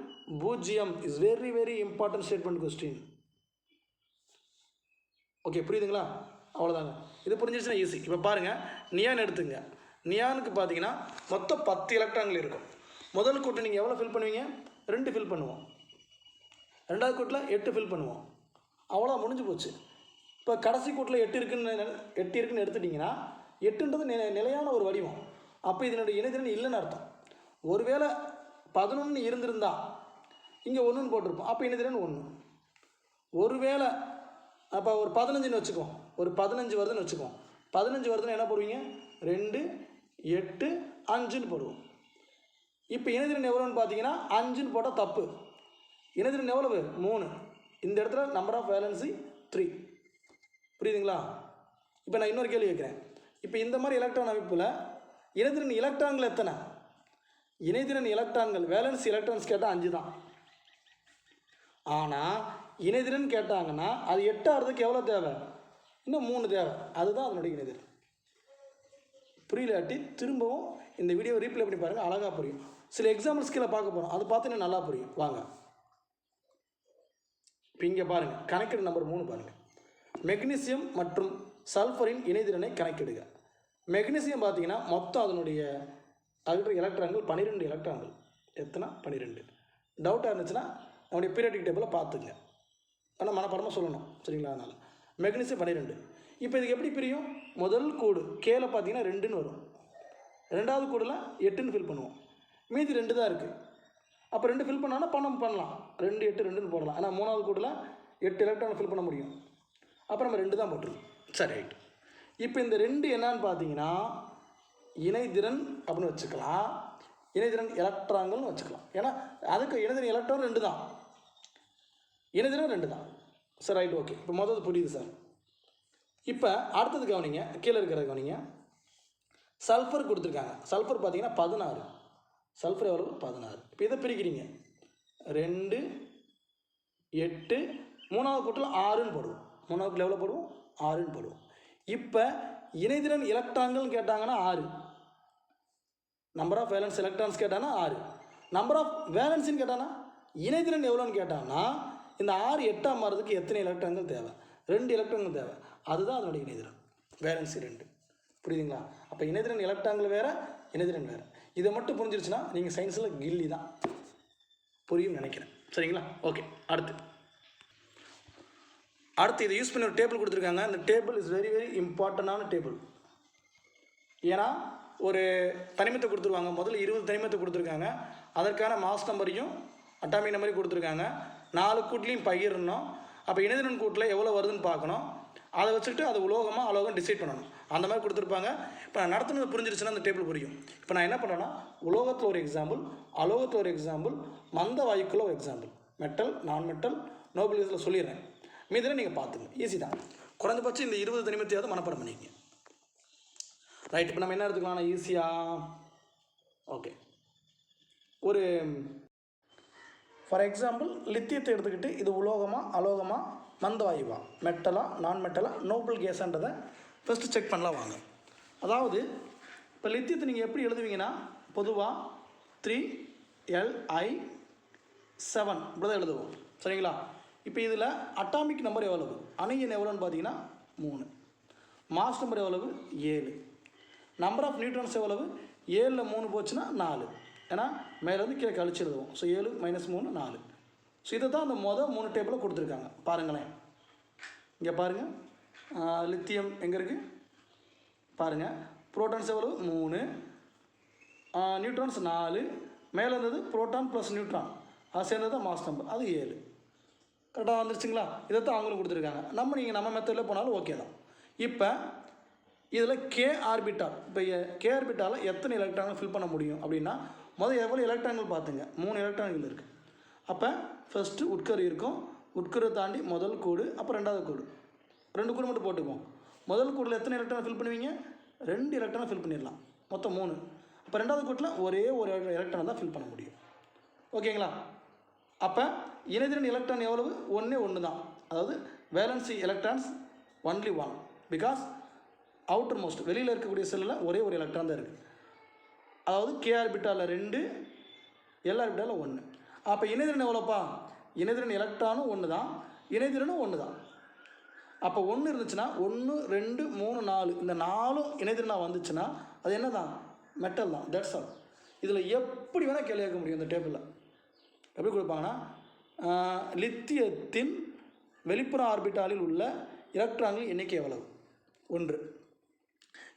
S1: 0. Is very very important statement question. Okay, புரியுதுங்களா? அவ்வளோதாங்க. இது புரிஞ்சிருச்சுன்னா ஈஸி. இப்போ பாருங்கள், நியான் எடுத்துங்க. நியானுக்கு பார்த்தீங்கன்னா மொத்தம் 10 எலக்ட்ரான்கள் இருக்கும். முதல் கூட்டில் நீங்கள் எவ்வளோ ஃபில் பண்ணுவீங்க? 2 ஃபில் பண்ணுவோம். ரெண்டாவது கூட்டில் 8 ஃபில் பண்ணுவோம். அவ்வளோ முடிஞ்சு போச்சு. இப்போ கடைசி கூட்டில் 8 இருக்குன்னு எடுத்துட்டிங்கன்னா 8ன்றது நிலையான ஒரு வடிவம். அப்போ இதனுடைய இணைதிறன் இல்லைன்னு அர்த்தம். ஒருவேளை 11 இருந்திருந்தா இங்கே 1ன்னு போட்டிருப்போம். அப்போ இணைதிறன் 1. ஒருவேளை அப்போ ஒரு 15ன்னு வச்சுக்குவோம், ஒரு 15 வருதுன்னு வச்சுக்குவோம். 15 வருதுன்னு என்ன போடுவீங்க? 2, 8, 5ன்னு போடுவோம். இப்போ இணைதிறன் எவ்வளோன்னு பார்த்தீங்கன்னா 5ன்னு போட்டால் தப்பு. இணைதிறன் எவ்வளவு? 3. இந்த இடத்துல நம்பர் ஆஃப் வேலன்சி 3. புரியுதுங்களா? இப்போ நான் இன்னொரு கேள்வி கேட்குறேன். இப்போ இந்த மாதிரி எலக்ட்ரான் அமைப்பில் இணைதிறன் எலக்ட்ரான்கள் எத்தனை? இணைதிறன் எலக்ட்ரான்கள் வேலன்ஸ் எலக்ட்ரான்ஸ் கேட்டால் 5 தான். ஆனால் இணைதிறன் கேட்டாங்கன்னா அது 8 ஆகிறதுக்கு எவ்வளோ தேவை? இன்னும் 3 தேவை. அதுதான் அதனுடைய இணைதிறன். புரியலாட்டி திரும்பவும் இந்த வீடியோ ரீப்ளே பண்ணி பாருங்கள், அழகாக புரியும். சில எக்ஸாம்பிள்ஸ் கீழே பார்க்க போகிறோம், அது பார்த்தீங்கன்னா நல்லா புரியும். வாங்க இப்போ இங்கே பாருங்கள், கணக்கீடு நம்பர் 3 பாருங்கள். மெக்னீசியம் மற்றும் சல்ஃபரின் இணைதிறனை கணக்கிடுக. மெக்னீசியம் பார்த்தீங்கன்னா மொத்தம் அதனுடைய எலக்ட்ரான்கள் 12 எலக்ட்ரான்கள். எத்தனை? 12. டவுட்டாக இருந்துச்சுன்னா நம்முடைய பீரியாடிக் டேபிளை பார்த்துங்க. ஆனால் மனப்பாடமாக சொல்லணும், சரிங்களா? அதனால் மெக்னீசியம் 12. இப்போ இதுக்கு எப்படி பிரியும்? முதல் கூடு கேல பார்த்தீங்கன்னா 2ன்னு வரும். ரெண்டாவது கூடில் 8ன்னு ஃபில் பண்ணுவோம். மீதி 2 தான் இருக்குது. அப்போ 2 ஃபில் பண்ணோன்னா பண்ணலாம். 2, 8, 2ன்னு போடலாம். ஆனால் மூணாவது கூடில் 8 எலக்ட்ரான் ஃபில் பண்ண முடியும். அப்போ நம்ம 2 தான் போட்டுருவோம். சரி, ரைட். இப்போ இந்த 2 என்னான்னு பார்த்தீங்கன்னா இணைதிறன் அப்படின்னு வச்சுக்கலாம், இணைதிறன் எலக்ட்ரான்கள்னு வச்சுக்கலாம். ஏன்னா அதுக்கு இணைதிறன் எலக்ட்ரான் 2 தான், இணைதிறன் 2 தான். Sir right, okay. இப்போ முதல்ல புரியுது சார். இப்போ அடுத்தது கவனிங்க, கீழே இருக்கிறது கவனிங்க. சல்ஃபர் கொடுத்துருக்காங்க. சல்ஃபர் பார்த்தீங்கன்னா 16. சல்ஃபர் எவ்வளவு? 16. இப்போ இதை பிரிக்கிறீங்க. 2, 8, மூணாவது கூட்டில் 6ன்னு போடுவோம். மூணாவது கூட்டில் எவ்வளோ போடுவோம்? 6ன்னு போடுவோம். இப்போ இணைதிறன் எலக்ட்ரான்கள்னு கேட்டாங்கன்னா 6. நம்பர் ஆஃப் வேலன்ஸ் எலக்ட்ரான்ஸ் கேட்டாங்கன்னா 6. நம்பர் ஆஃப் வேலன்ஸ்ன்னு கேட்டாங்கன்னா இணைதிறன் எவ்வளோன்னு கேட்டாங்கன்னா இந்த 6 8ஆக மாறதுக்கு எத்தனை எலக்ட்ரான்கள் தேவை? 2 எலக்ட்ரான்கள் தேவை. அதுதான் அதனுடைய இணைதிறன், வேலன்சி 2. புரியுதுங்களா? அப்போ இணைதிறன் எலக்ட்ரான்கள் வேறு, இணைதிறன் வேறு. இதை மட்டும் புரிஞ்சிருச்சுன்னா நீங்கள் சயின்ஸில் கில்லி தான். புரியும் நினைக்கிறேன், சரிங்களா? ஓகே. அடுத்து இதை யூஸ் பண்ணி ஒரு டேபிள் கொடுத்துருக்காங்க. இந்த டேபிள் இஸ் வெரி வெரி இம்பார்ட்டண்டான டேபிள். ஏன்னா ஒரு தனிமத்தை கொடுத்துருவாங்க. முதல்ல 20 தனிமத்தை கொடுத்துருக்காங்க. அதற்கான மாஸ் நம்பரையும் அட்டாமிக் நம்பரையும் கொடுத்துருக்காங்க. 4 கூட்டிலையும் பகிரணும். அப்போ இணைதிறன் கூட்டில் எவ்வளோ வருதுன்னு பார்க்கணும். அதை வச்சுக்கிட்டு அது உலோகமாக அலோகம் டிசைட் பண்ணணும். அந்த மாதிரி கொடுத்துருப்பாங்க. இப்போ நான் நடத்துனது புரிஞ்சிருச்சுன்னா அந்த டேபிள் புரியும். இப்போ நான் என்ன பண்ணுறேன்னா உலோகத்தில் ஒரு எக்ஸாம்பிள், அலோகத்தில் ஒரு எக்ஸாம்பிள், மந்த வாயுக்குள்ள ஒரு எக்ஸாம்பிள், மெட்டல், நான் மெட்டல், நோபல் கேஸில் சொல்லிடுறேன். மீதில் நீங்கள் பார்த்துங்க, ஈஸி தான். குறைஞ்சபட்சம் இந்த 20 தனிமத்தையாவது மனப்பாடம் பண்ணிக்கங்க. ரைட். இப்போ நம்ம என்ன எடுத்துக்கலாம் ஈஸியாக? ஓகே, ஒரு ஃபார் எக்ஸாம்பிள் லித்தியத்தை எடுத்துக்கிட்டு இது உலோகமா அலோகமா மந்த வாயுவா மெட்டலா நான் மெட்டலா நோபல் கேஸான்றதை ஃபஸ்ட்டு செக் பண்ணலாம் வாங்க. அதாவது இப்போ லித்தியத்தை நீங்கள் எப்படி எழுதுவீங்கன்னா பொதுவாக 3Li7 இப்படி தான் எழுதுவோம், சரிங்களா? இப்போ இதில் அட்டாமிக் நம்பர் எவ்வளவு, அணு எண் எவ்வளோன்னு பார்த்தீங்கன்னா 3, மாஸ் நம்பர் எவ்வளவு 7, நம்பர் ஆஃப் நியூட்ரான்ஸ் எவ்வளவு 7ல் 3 போச்சுன்னா 4. ஏன்னா மேலேருந்து கீழே கழிச்சு எழுதுவோம். ஸோ 7 - 3 4. ஸோ இதை தான் அந்த மொதல் 3 டேபிளில் கொடுத்துருக்காங்க. பாருங்களேன், இங்கே பாருங்கள், லித்தியம் எங்கே இருக்குது பாருங்கள். புரோட்டான்ஸ் எவ்வளவு 3, நியூட்ரான்ஸ் 4, மேலே இருந்தது புரோட்டான் ப்ளஸ் நியூட்ரான், அது சேர்ந்தது தான் மாஸ் நம்பர், அது 7. கரெக்டாக வந்துருச்சுங்களா? இதை தான் அவங்களும் கொடுத்துருக்காங்க. நம்ம மெத்தடில் போனாலும் ஓகே தான். இப்போ இதில் கே ஆர்பிட்டால், இப்போ கே ஆர்பிட்டால் எத்தனை எலக்ட்ரான்கள் ஃபில் பண்ண முடியும் அப்படின்னா முதல் எவ்வளோ எலக்ட்ரான்கள் பார்த்துங்க, 3 எலக்ட்ரான்கள் இருக்குது. அப்போ ஃபஸ்ட்டு உட்கரு இருக்கும், உட்கரை தாண்டி முதல் கூடு, அப்புறம் ரெண்டாவது கூடு, 2 கூடு மட்டும் போட்டுக்குவோம். முதல் கூடில் எத்தனை எலக்ட்ரான் ஃபில் பண்ணுவீங்க? 2 எலக்ட்ரான் ஃபில் பண்ணிடலாம், மொத்தம் 3. அப்போ ரெண்டாவது கூட்டில் ஒரே ஒரு எலக்ட்ரான் தான் ஃபில் பண்ண முடியும். ஓகேங்களா? அப்போ இணைதிறன் எலக்ட்ரான் எவ்வளவு? ஒன்றே ஒன்று தான். அதாவது valency electrons only one, because outer most வெளியில் இருக்கக்கூடிய செல்லில் ஒரே ஒரு எலக்ட்ரான் தான் இருக்குது. அதாவது கே ஆர்பிட்டாலில் 2, எல் ஆர்பிட்டாலில் 1. அப்போ இணைதிறன் எவ்வளோப்பா? இணைதிறன் எலக்ட்ரானும் ஒன்று தான், இணைதிறனும் ஒன்று தான். அப்போ 1 இருந்துச்சுன்னா 1, 2, 3, 4 இந்த 4ம் இணைதிறனாக வந்துச்சுன்னா அது என்ன தான்? மெட்டல் தான். That's all. இதில் எப்படி வேணால் கேள்வி கேட்க முடியும். இந்த டேபிளில் எப்படி கொடுப்பாங்கன்னா, லித்தியத்தின் வெளிப்புற ஆர்பிட்டாலில் உள்ள எலக்ட்ரான்கள் எண்ணிக்கை எவ்வளவு? 1.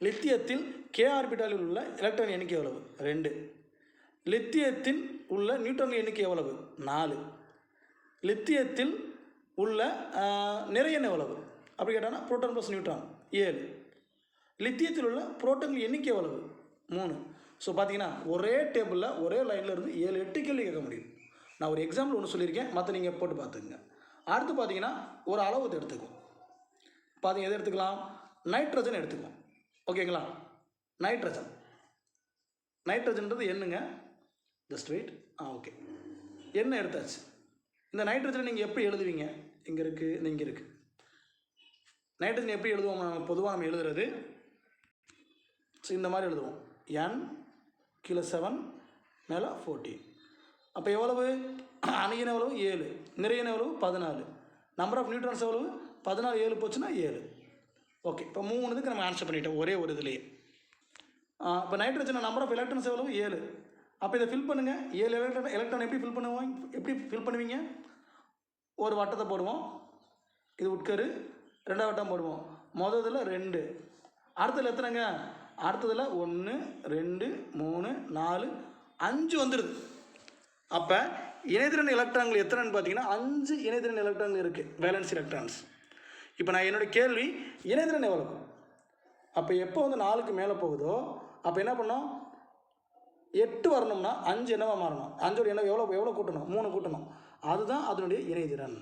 S1: லித்தியத்தில் கே ஆர்பிட்டாலில் உள்ள எலக்ட்ரான் எண்ணிக்கை எவ்வளவு? 2. லித்தியத்தில் உள்ள நியூட்ரான்கள் எண்ணிக்கை எவ்வளவு? 4. லித்தியத்தில் உள்ள நிறைய எவ்வளவு அப்படி கேட்டாங்கன்னா புரோட்டான் ப்ளஸ் நியூட்ரான் 7. லித்தியத்தில் உள்ள புரோட்டான்கள் எண்ணிக்கை எவ்வளவு? 3. ஸோ பார்த்தீங்கன்னா ஒரே டேபிளில் ஒரே லைனில் இருந்து 7, 8 கேள்வி கேட்க முடியும். நான் ஒரு எக்ஸாம்பிள் ஒன்று சொல்லியிருக்கேன், மற்ற நீங்கள் போட்டு பார்த்துக்குங்க. அடுத்து பார்த்தீங்கன்னா ஒரு அளவு எடுத்துக்குவோம். பார்த்தீங்க எதை எடுத்துக்கலாம்? நைட்ரஜன் எடுத்துக்குவோம். ஓகேங்களா? நைட்ரஜன்றது என்னங்க? Just wait. ஓகே, என்ன எடுத்தாச்சு. இந்த நைட்ரஜனை நீங்கள் எப்படி எழுதுவீங்க? இங்கே இருக்குது, இங்கே இருக்குது. நைட்ரஜன் எப்படி எழுதுவோம்? நம்ம பொதுவாக நம்ம எழுதுறது ஸோ இந்த மாதிரி எழுதுவோம். n கீழே 7 மேலே 14. அப்போ எவ்வளவு? அணுகின எவ்வளவு? 7. நிறைய எவ்வளவு? 14. நம்பர் ஆஃப் நியூட்ரான்ஸ் எவ்வளவு? 14. 7 போச்சுன்னா 7. ஓகே, இப்போ 3 இதுக்கு நம்ம ஆன்சர் பண்ணிட்டோம் ஒரே ஒரு இதுலேயே. இப்போ நைட்ரஜன் நம்பர் ஆஃப் எலக்ட்ரான்ஸ் எவ்வளவு? 7. அப்போ இதை ஃபில் பண்ணுங்கள். 7 எலக்ட்ரான் எப்படி ஃபில் பண்ணுவீங்க? ஒரு வட்டத்தை போடுவோம், இது உட்கரு. 2வது வட்டம் போடுவோம். முதல்ல 2, அடுத்ததில் எத்தனைங்க? அடுத்ததில் 1, 2, 3, 4, 5 வந்துடுது. அப்போ இணைதிறன் எலக்ட்ரான்கள் எத்தனைன்னு பார்த்தீங்கன்னா 5 இணைதிறன் எலக்ட்ரான்கள் இருக்குது, வேலன்ஸ் எலக்ட்ரான்ஸ். இப்போ நான் என்னுடைய கேள்வி இணைதிறன் எவ்வளோ? அப்போ எப்போ 4க்கு மேலே போகுதோ அப்போ என்ன பண்ணோம்? 8 வரணும்னா 5 என்னவா மாறணும்? 5ஓட என்ன எவ்வளோ கூட்டணும்? 3 கூட்டணும். அதுதான் அதனுடைய இணைதிறன்.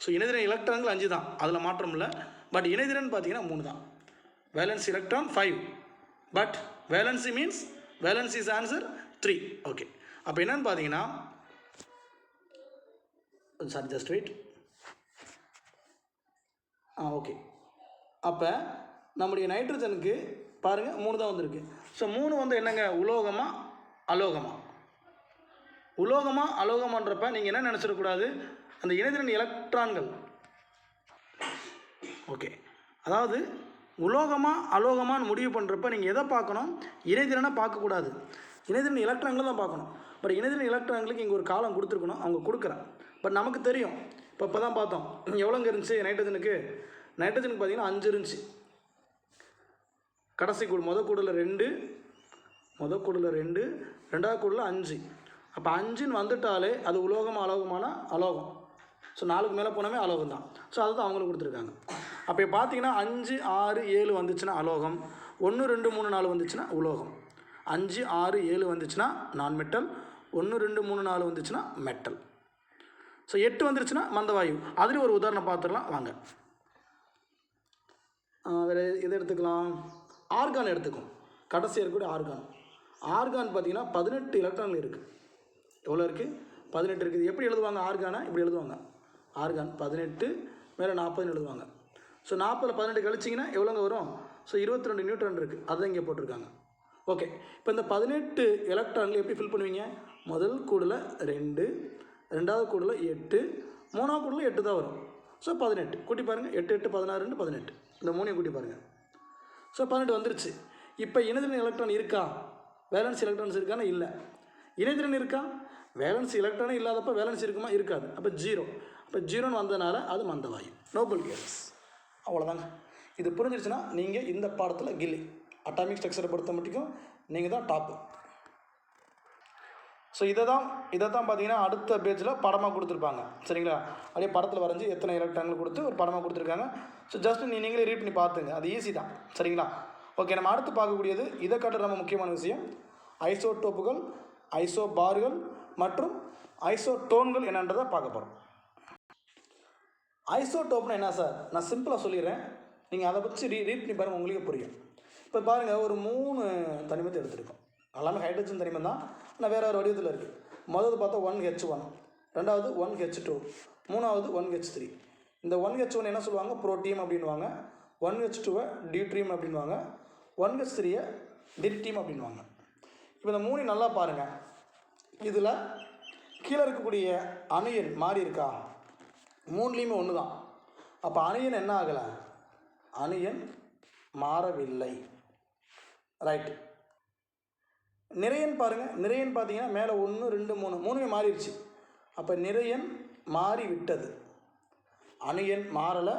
S1: ஸோ இணைதிறன் எலக்ட்ரான்கள் 5 தான், அதில் மாற்றம் இல்லை. பட் இணைதிறன் பார்த்தீங்கன்னா 3 தான். Valence electron 5, but valency means valency is answer 3. Okay, அப்போ என்னன்னு பார்த்தீங்கன்னா ஜஸ்ட் வெயிட். ஓகே, அப்போ நம்முடைய நைட்ரஜனுக்கு பாருங்கள் 3 தான் வந்திருக்கு. ஸோ 3 வந்து என்னங்க? உலோகமா அலோகமா? அலோகமான்றப்ப நீங்கள் என்ன நினச்சிடக்கூடாது? அந்த இணைதிறன் எலக்ட்ரான்கள். ஓகே, அதாவது உலோகமா அலோகமான்னு முடிவு பண்ணுறப்ப நீங்கள் எதை பார்க்கணும்? இணைதிறனை பார்க்கக்கூடாது, இணைதிறன் எலக்ட்ரான்கள் தான் பார்க்கணும். பட் இணைதிறன் எலக்ட்ரான்களுக்கு இங்கே ஒரு காலம் கொடுத்துருக்கணும், அவங்க கொடுக்குறேன். பட் நமக்கு தெரியும், இப்போ தான் பார்த்தோம் எவ்வளோங்க இருந்துச்சு நைட்ரஜனுக்கு பார்த்தீங்கன்னா 5 இருந்துச்சு. கடைசி கூடு மொதல் கூடில் 2, ரெண்டாவது கூடில் 5. அப்போ 5ன்னு வந்துட்டாலே அது உலோகம் அலோகமான அலோகம். ஸோ 4க்கு மேலே போனவே அலோகம் தான். ஸோ அதுதான் அவங்களுக்கு கொடுத்துருக்காங்க. அப்போ பார்த்தீங்கன்னா 5, 6, 7 வந்துச்சுன்னா அலோகம், 1, 2, 3, 4 வந்துச்சுன்னா உலோகம், 5, 6, 7 வந்துச்சுன்னா நான் மெட்டல், 1, 2, 3, 4 வந்துச்சுன்னா மெட்டல். ஸோ 8 வந்துருச்சுன்னா மந்தவாயு. அதுலேயும் ஒரு உதாரணம் பார்த்துடலாம் வாங்க. வேறு எதை எடுத்துக்கலாம்? ஆர்கான் எடுத்துக்கும். கடைசி இருக்கக்கூடிய ஆர்கான் பார்த்தீங்கன்னா 18 எலக்ட்ரான்கள் இருக்குது. எவ்வளோ இருக்குது? 18 இருக்குது. எப்படி எழுதுவாங்க ஆர்கானை? இப்படி எழுதுவாங்க. ஆர்கான் 18 மேலே 40 எழுதுவாங்க. ஸோ 40ல் 18 கழிச்சிங்கன்னா எவ்வளோங்க வரும்? ஸோ 22 நியூட்ரான் இருக்குது, அதுதான் இங்கே போட்டிருக்காங்க. ஓகே, இப்போ இந்த 18 எலக்ட்ரான்கள் எப்படி ஃபில் பண்ணுவீங்க? முதல் கூடில் 2, ரெண்டாவது கூடில் 8, மூணாவது கூடில் 8 தான் வரும். ஸோ 18 கூட்டி பாருங்கள். 8, 8, 16, 18. இந்த 3 கூட்டி பாருங்கள். ஸோ 18 வந்துருச்சு. இப்போ இணைதிறன் எலக்ட்ரான் இருக்கா? வேலன்ஸ் எலக்ட்ரான்ஸ் இருக்கானா? இல்லை. இணைதிறன் இருக்கா? வேலன்ஸ் எலக்ட்ரானே இல்லாதப்போ வேலன்ஸ் இருக்குமா? இருக்காது. அப்போ 0. அப்போ 0ன்னு வந்ததுனால அது மந்தவாயு, நோபல் கேஸ். அவ்வளோதாங்க. இது புரிஞ்சிருச்சுன்னா நீங்கள் இந்த பாடத்தில் கில்லி அட்டாமிக் ஸ்ட்ரக்சரை பொறுத்த மட்டும் நீங்கள் தான் டாப்பு. ஸோ இதை தான் பார்த்தீங்கன்னா அடுத்த பேஜில் படமாக கொடுத்துருப்பாங்க. சரிங்களா? அப்படியே படத்தில் வரைஞ்சி எத்தனை எலக்ட்ரான்கள் கொடுத்து ஒரு படமாக கொடுத்துருக்காங்க. ஸோ ஜஸ்ட் நீங்களே ரீட் பண்ணி பார்த்துங்க, அது ஈஸி தான். சரிங்களா? ஓகே, நம்ம அடுத்து பார்க்கக்கூடியது இதை காட்டுற ரொம்ப முக்கியமான விஷயம், ஐசோடோப்புகள், ஐசோபார்கள் மற்றும் ஐசோடோன்கள் என்னன்றதை பார்க்க போகிறோம். ஐசோடோப்னா என்ன சார்? நான் சிம்பிளாக சொல்லிடுறேன், நீங்கள் அதை வச்சு ரீட் பண்ணி பாருங்கள், உங்களுக்கு புரியும். இப்போ பாருங்கள், ஒரு 3 தனிமத்தை எடுத்துருக்கோம். எல்லாமே ஹைட்ரஜன் தனிமம் தான், ஆனால் வேறு வடிவத்தில் இருக்குது. முதல்ல பார்த்தா 1H1, ரெண்டாவது 1H2, மூணாவது 1H3. இந்த 1H1 என்ன சொல்லுவாங்க, புரோட்டீம் அப்படின்வாங்க. 1H2 டியூட்ரியம் அப்படின்வாங்க. 1H3 டிரிட்டீம் அப்படின்வாங்க. இப்போ இந்த மூணு நல்லா பாருங்கள். இதில் கீழே இருக்கக்கூடிய அணியன் மாறி இருக்கா, மூணுலேயுமே ஒன்று தான். அப்போ அணியன் என்ன ஆகலை, அணியன் மாறவில்லை. ரைட். நிறையன் பாருங்கள், நிறையன் பார்த்தீங்கன்னா மேலே 1 2 3 மூணுமே மாறிடுச்சு. அப்போ நிறையன் மாறிவிட்டது. அணியன் மாறலை,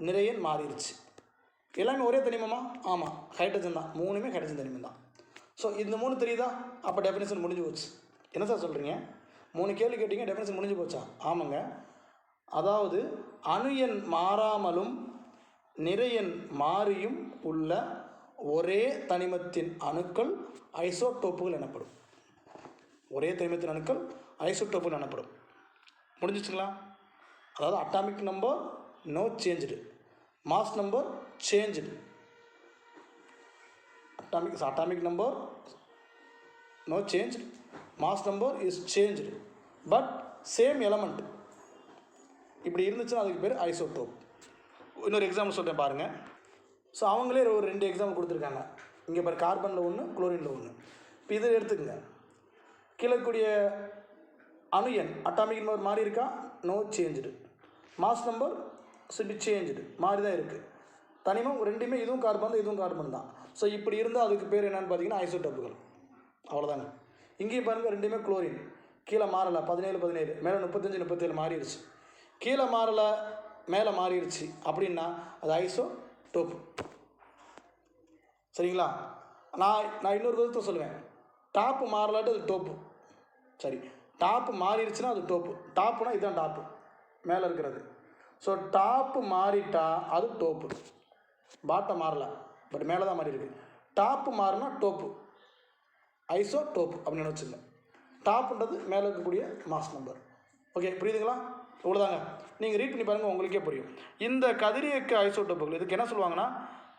S1: நிறையன் மாறிடுச்சு. எல்லாமே ஒரே தனிமமா? ஆமாம், ஹைட்ரஜன் தான். மூணுமே ஹைட்ரஜன் தனிமம் தான். ஸோ இந்த மூணு தெரியுதா? அப்போ டெஃபினேஷன் முடிஞ்சு போச்சு. என்ன சார் சொல்கிறீங்க, 3 கேள்வி கேட்டீங்க, டெஃபினேஷன் முடிஞ்சு போச்சா? ஆமாங்க. அதாவது அணியன் மாறாமலும் நிறையன் மாறியும் உள்ள ஒரே தனிமத்தின் அணுக்கள் ஐசோடோப்புகள் எனப்படும். ஒரே தனிமத்தின் அணுக்கள் ஐசோடோப்புகள் எனப்படும். முடிஞ்சிச்சுங்களா? அதாவது atomic number no change, mass number change. Atomic number no change, mass number is change, but same element. இப்படி இருந்துச்சுன்னா அதுக்கு பேர் ஐசோடோப். இன்னொரு எக்ஸாம்பிள் சொல்கிறேன் பாருங்கள். ஸோ அவங்களே ஒரு 2 எக்ஸாம்பிள் கொடுத்துருக்காங்க. இங்கே பாரு, கார்பனில் 1, குளோரினில் 1. இப்போ இதை எடுத்துக்கங்க. கீழக்கூடிய அணுயன் அட்டாமிக் நம்பர் மாறி இருக்கா? No change. Mass number should change, மாறி தான் இருக்குது. தனிமம் ரெண்டுமே, இதுவும் கார்பன் தான், இதுவும் கார்பன் தான். ஸோ இப்படி இருந்தால் அதுக்கு பேர் என்னென்னு பார்த்தீங்கன்னா ஐசோடோப்புகள். அவ்வளோதாங்க. இங்கேயும் பாருங்கள், ரெண்டுமே குளோரின். கீழே மாறலை, 17 17, மேலே 35 37 மாறிடுச்சு. கீழே மாறலை, மேலே மாறிடுச்சு அப்படின்னா அது ஐசோடோப்பு. சரிங்களா? நான் இன்னொரு விதத்தை சொல்லுவேன். டாப்பு மாறலாட்டு அது டோப்பு. சரி, டாப்பு மாறிடுச்சுன்னா அது டோப்பு. டாப்புனா இதுதான் டாப்பு, மேலே இருக்கிறது. ஸோ டாப்பு மாறிட்டா அது டோப்பு. பாட்டம் மாறல, பட் மேலே தான் மாறி இருக்கு. டாப்பு மாறினா டோப்பு, ஐசோடோப்பு அப்படின்னு நினச்சிங்க. டாப்புன்றது மேலே இருக்கக்கூடிய மாஸ் நம்பர். ஓகே, புரியுதுங்களா? இவ்வளோதாங்க. நீங்கள் ரீட் பண்ணி பாருங்கள், உங்களுக்கே புரியும். இந்த கதிரியக்க ஐசோடோப்புகள், இதுக்கு என்ன சொல்லுவாங்கன்னா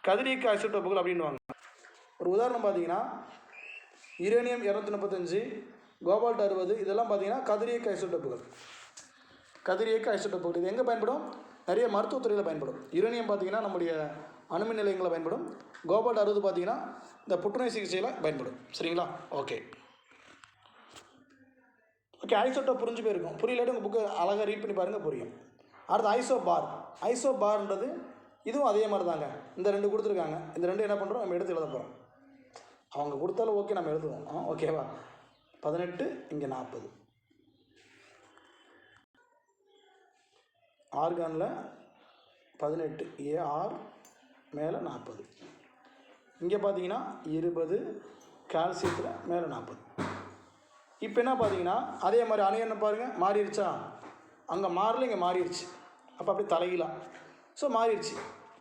S1: கதிரியக்க ஐசோடோப்புகள் அப்படின்வாங்க. ஒரு உதாரணம் பார்த்தீங்கன்னா யுரேனியம் 235, கோபால்ட் 60, இதெல்லாம் பார்த்தீங்கன்னா கதிரியக்க ஐசோடோப்புகள். கதிரியக்க ஐசோடோப்புகள் இது எங்கே பயன்படும்? நிறைய மருத்துவத்துறையில் பயன்படும். யுரேனியம் பார்த்தீங்கன்னா நம்முடைய அணுமின் நிலையங்களில் பயன்படும். கோபால்ட் 60 பார்த்தீங்கன்னா இந்த புற்றுநோய் சிகிச்சையில் பயன்படும். சரிங்களா? ஓகே ஓகே, ஐசோடோப் புரிஞ்சு போயிருக்கும். புரியலாட்டி உங்கள் புக்கு அழகாக ரீட் பண்ணி பாருங்கள், புரியும். அடுத்து ஐசோபார். ஐசோபார்ன்றது இதுவும் அதே மாதிரி தாங்க. இந்த 2 கொடுத்துருக்காங்க. இந்த 2 என்ன பண்ணுறோம், நம்ம எடுத்து எழுத போகிறோம். அவங்க கொடுத்தாலும் ஓகே, நம்ம எழுதுவோம். ஓகேவா? 18, இங்கே 40. ஆர்கானில் 18, ஏஆர் மேலே 40. இங்கே பார்த்தீங்கன்னா 20, கால்சியத்தில் மேலே 40. இப்போ என்ன பார்த்தீங்கன்னா அதே மாதிரி அணியன்னு பாருங்கள், மாறிடுச்சா? அங்கே மாறல, இங்கே மாறிடுச்சு. அப்போ அப்படி தலைகீழாக. ஸோ மாறிடுச்சு.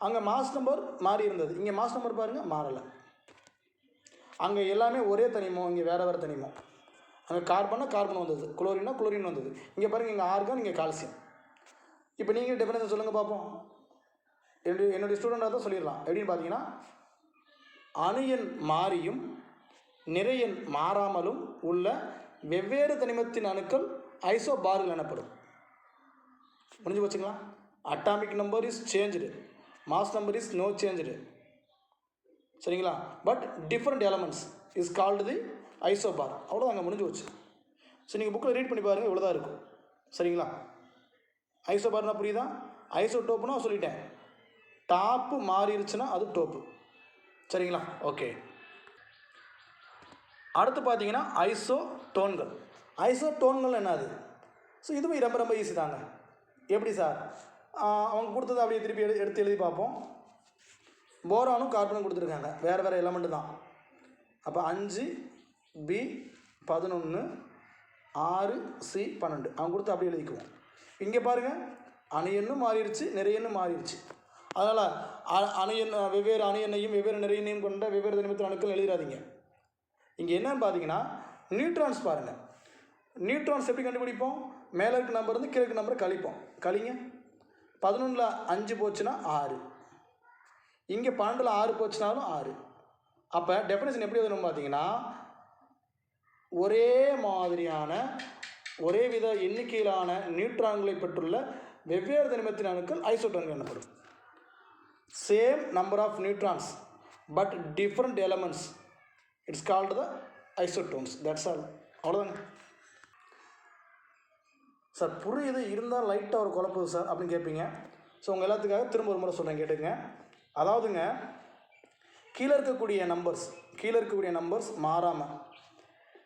S1: அங்கே மாஸ் நம்பர் மாறி இருந்தது, இங்கே மாஸ் நம்பர் பாருங்கள் மாறலை. அங்கே எல்லாமே ஒரே தனிமம், இங்கே வேறு வேறு தனிமம். அங்கே கார்பன்னா கார்பன் வந்தது, குளோரின்னா குளோரின் வந்தது. இங்கே பாருங்கள், இங்கே ஆர்கான், இங்கே கால்சியம். இப்போ நீங்கள் டெஃபினேஷன் சொல்லுங்கள் பார்ப்போம். என்னுடைய ஸ்டூடெண்டாக தான் சொல்லிடலாம். எப்படின்னு பார்த்தீங்கன்னா அணியன் மாறியும் நிறையன் மாறாமலும் உள்ள வெவ்வேறு தனிமத்தின் அணுக்கள் ஐசோபார்கள் எனப்படும். முடிஞ்சு போச்சுங்களா? Atomic number is change, mass number is no change. சரிங்களா? But different elements is called the isobar. அவ்வளோதாங்க, முடிஞ்சு போச்சு. ஸோ நீங்கள் புக்கில் ரீட் பண்ணி பாருங்கள், இவ்வளோதான் இருக்கும். சரிங்களா? ஐசோபார்னா புரியுதா? ஐசோடோப்புனா சொல்லிட்டேன், டாப்பு மாறிடுச்சுன்னா அது டோப்பு. சரிங்களா? ஓகே. அடுத்து பார்த்தீங்கன்னா ஐசோடோன்கள். ஐசோடோன்கள் என்னது? ஸோ இதுவும் ரொம்ப ரொம்ப ஈஸி தாங்க. எப்படி சார்? அவங்க கொடுத்தது அப்படியே திருப்பி எடுத்து எழுதி பார்ப்போம். போரானும் கார்பனும் கொடுத்துருக்காங்க, வேறு வேறு எலமெண்ட்டு தான். அப்போ 5B11 6C12 அவங்க கொடுத்து அப்படியே எழுதிக்குவோம். இங்கே பாருங்கள், அணியன்னும் மாறிடுச்சு, நிறையன்னும் மாறிடுச்சு. அதனால் அணியன் வெவ்வேறு அணியனையும் வெவ்வேறு நிறையனையும் கொண்ட வெவ்வேறு தனிமத்தின் அணுக்கள் எழுதிடாதீங்க. இங்கே என்னன்னு பார்த்தீங்கன்னா நியூட்ரான்ஸ் பாருங்கள். நியூட்ரான்ஸ் எப்படி கண்டுபிடிப்போம்? மேலே இருக்க நம்பர் வந்து கீழே இருக்க நம்பரை கழிப்போம். கழிங்க. 11ல் 5 போச்சுன்னா 6, இங்கே 12ல் 6 போச்சுனாலும் 6. அப்போ டெஃபினேஷன் எப்படி எழுதணும் பார்த்தீங்கன்னா ஒரே மாதிரியான ஒரே வித எண்ணிக்கையிலான நியூட்ரான்களை பெற்றுள்ள வெவ்வேறு தனிமத்தின் அணுக்கள் ஐசோடோன்கள் எனப்படும். Same number of neutrons but different elements, it's called the isotones. That's all. அவ்வளோதாங்க சார். புரியுது, இருந்தால் லைட்டாக ஒரு குழப்பது சார் அப்படின்னு கேட்பீங்க. ஸோ உங்கள் எல்லாத்துக்காக திரும்ப ஒரு முறை சொல்கிறேன், கேட்டுங்க. அதாவதுங்க, கீழே இருக்கக்கூடிய நம்பர்ஸ் மாறாமல்,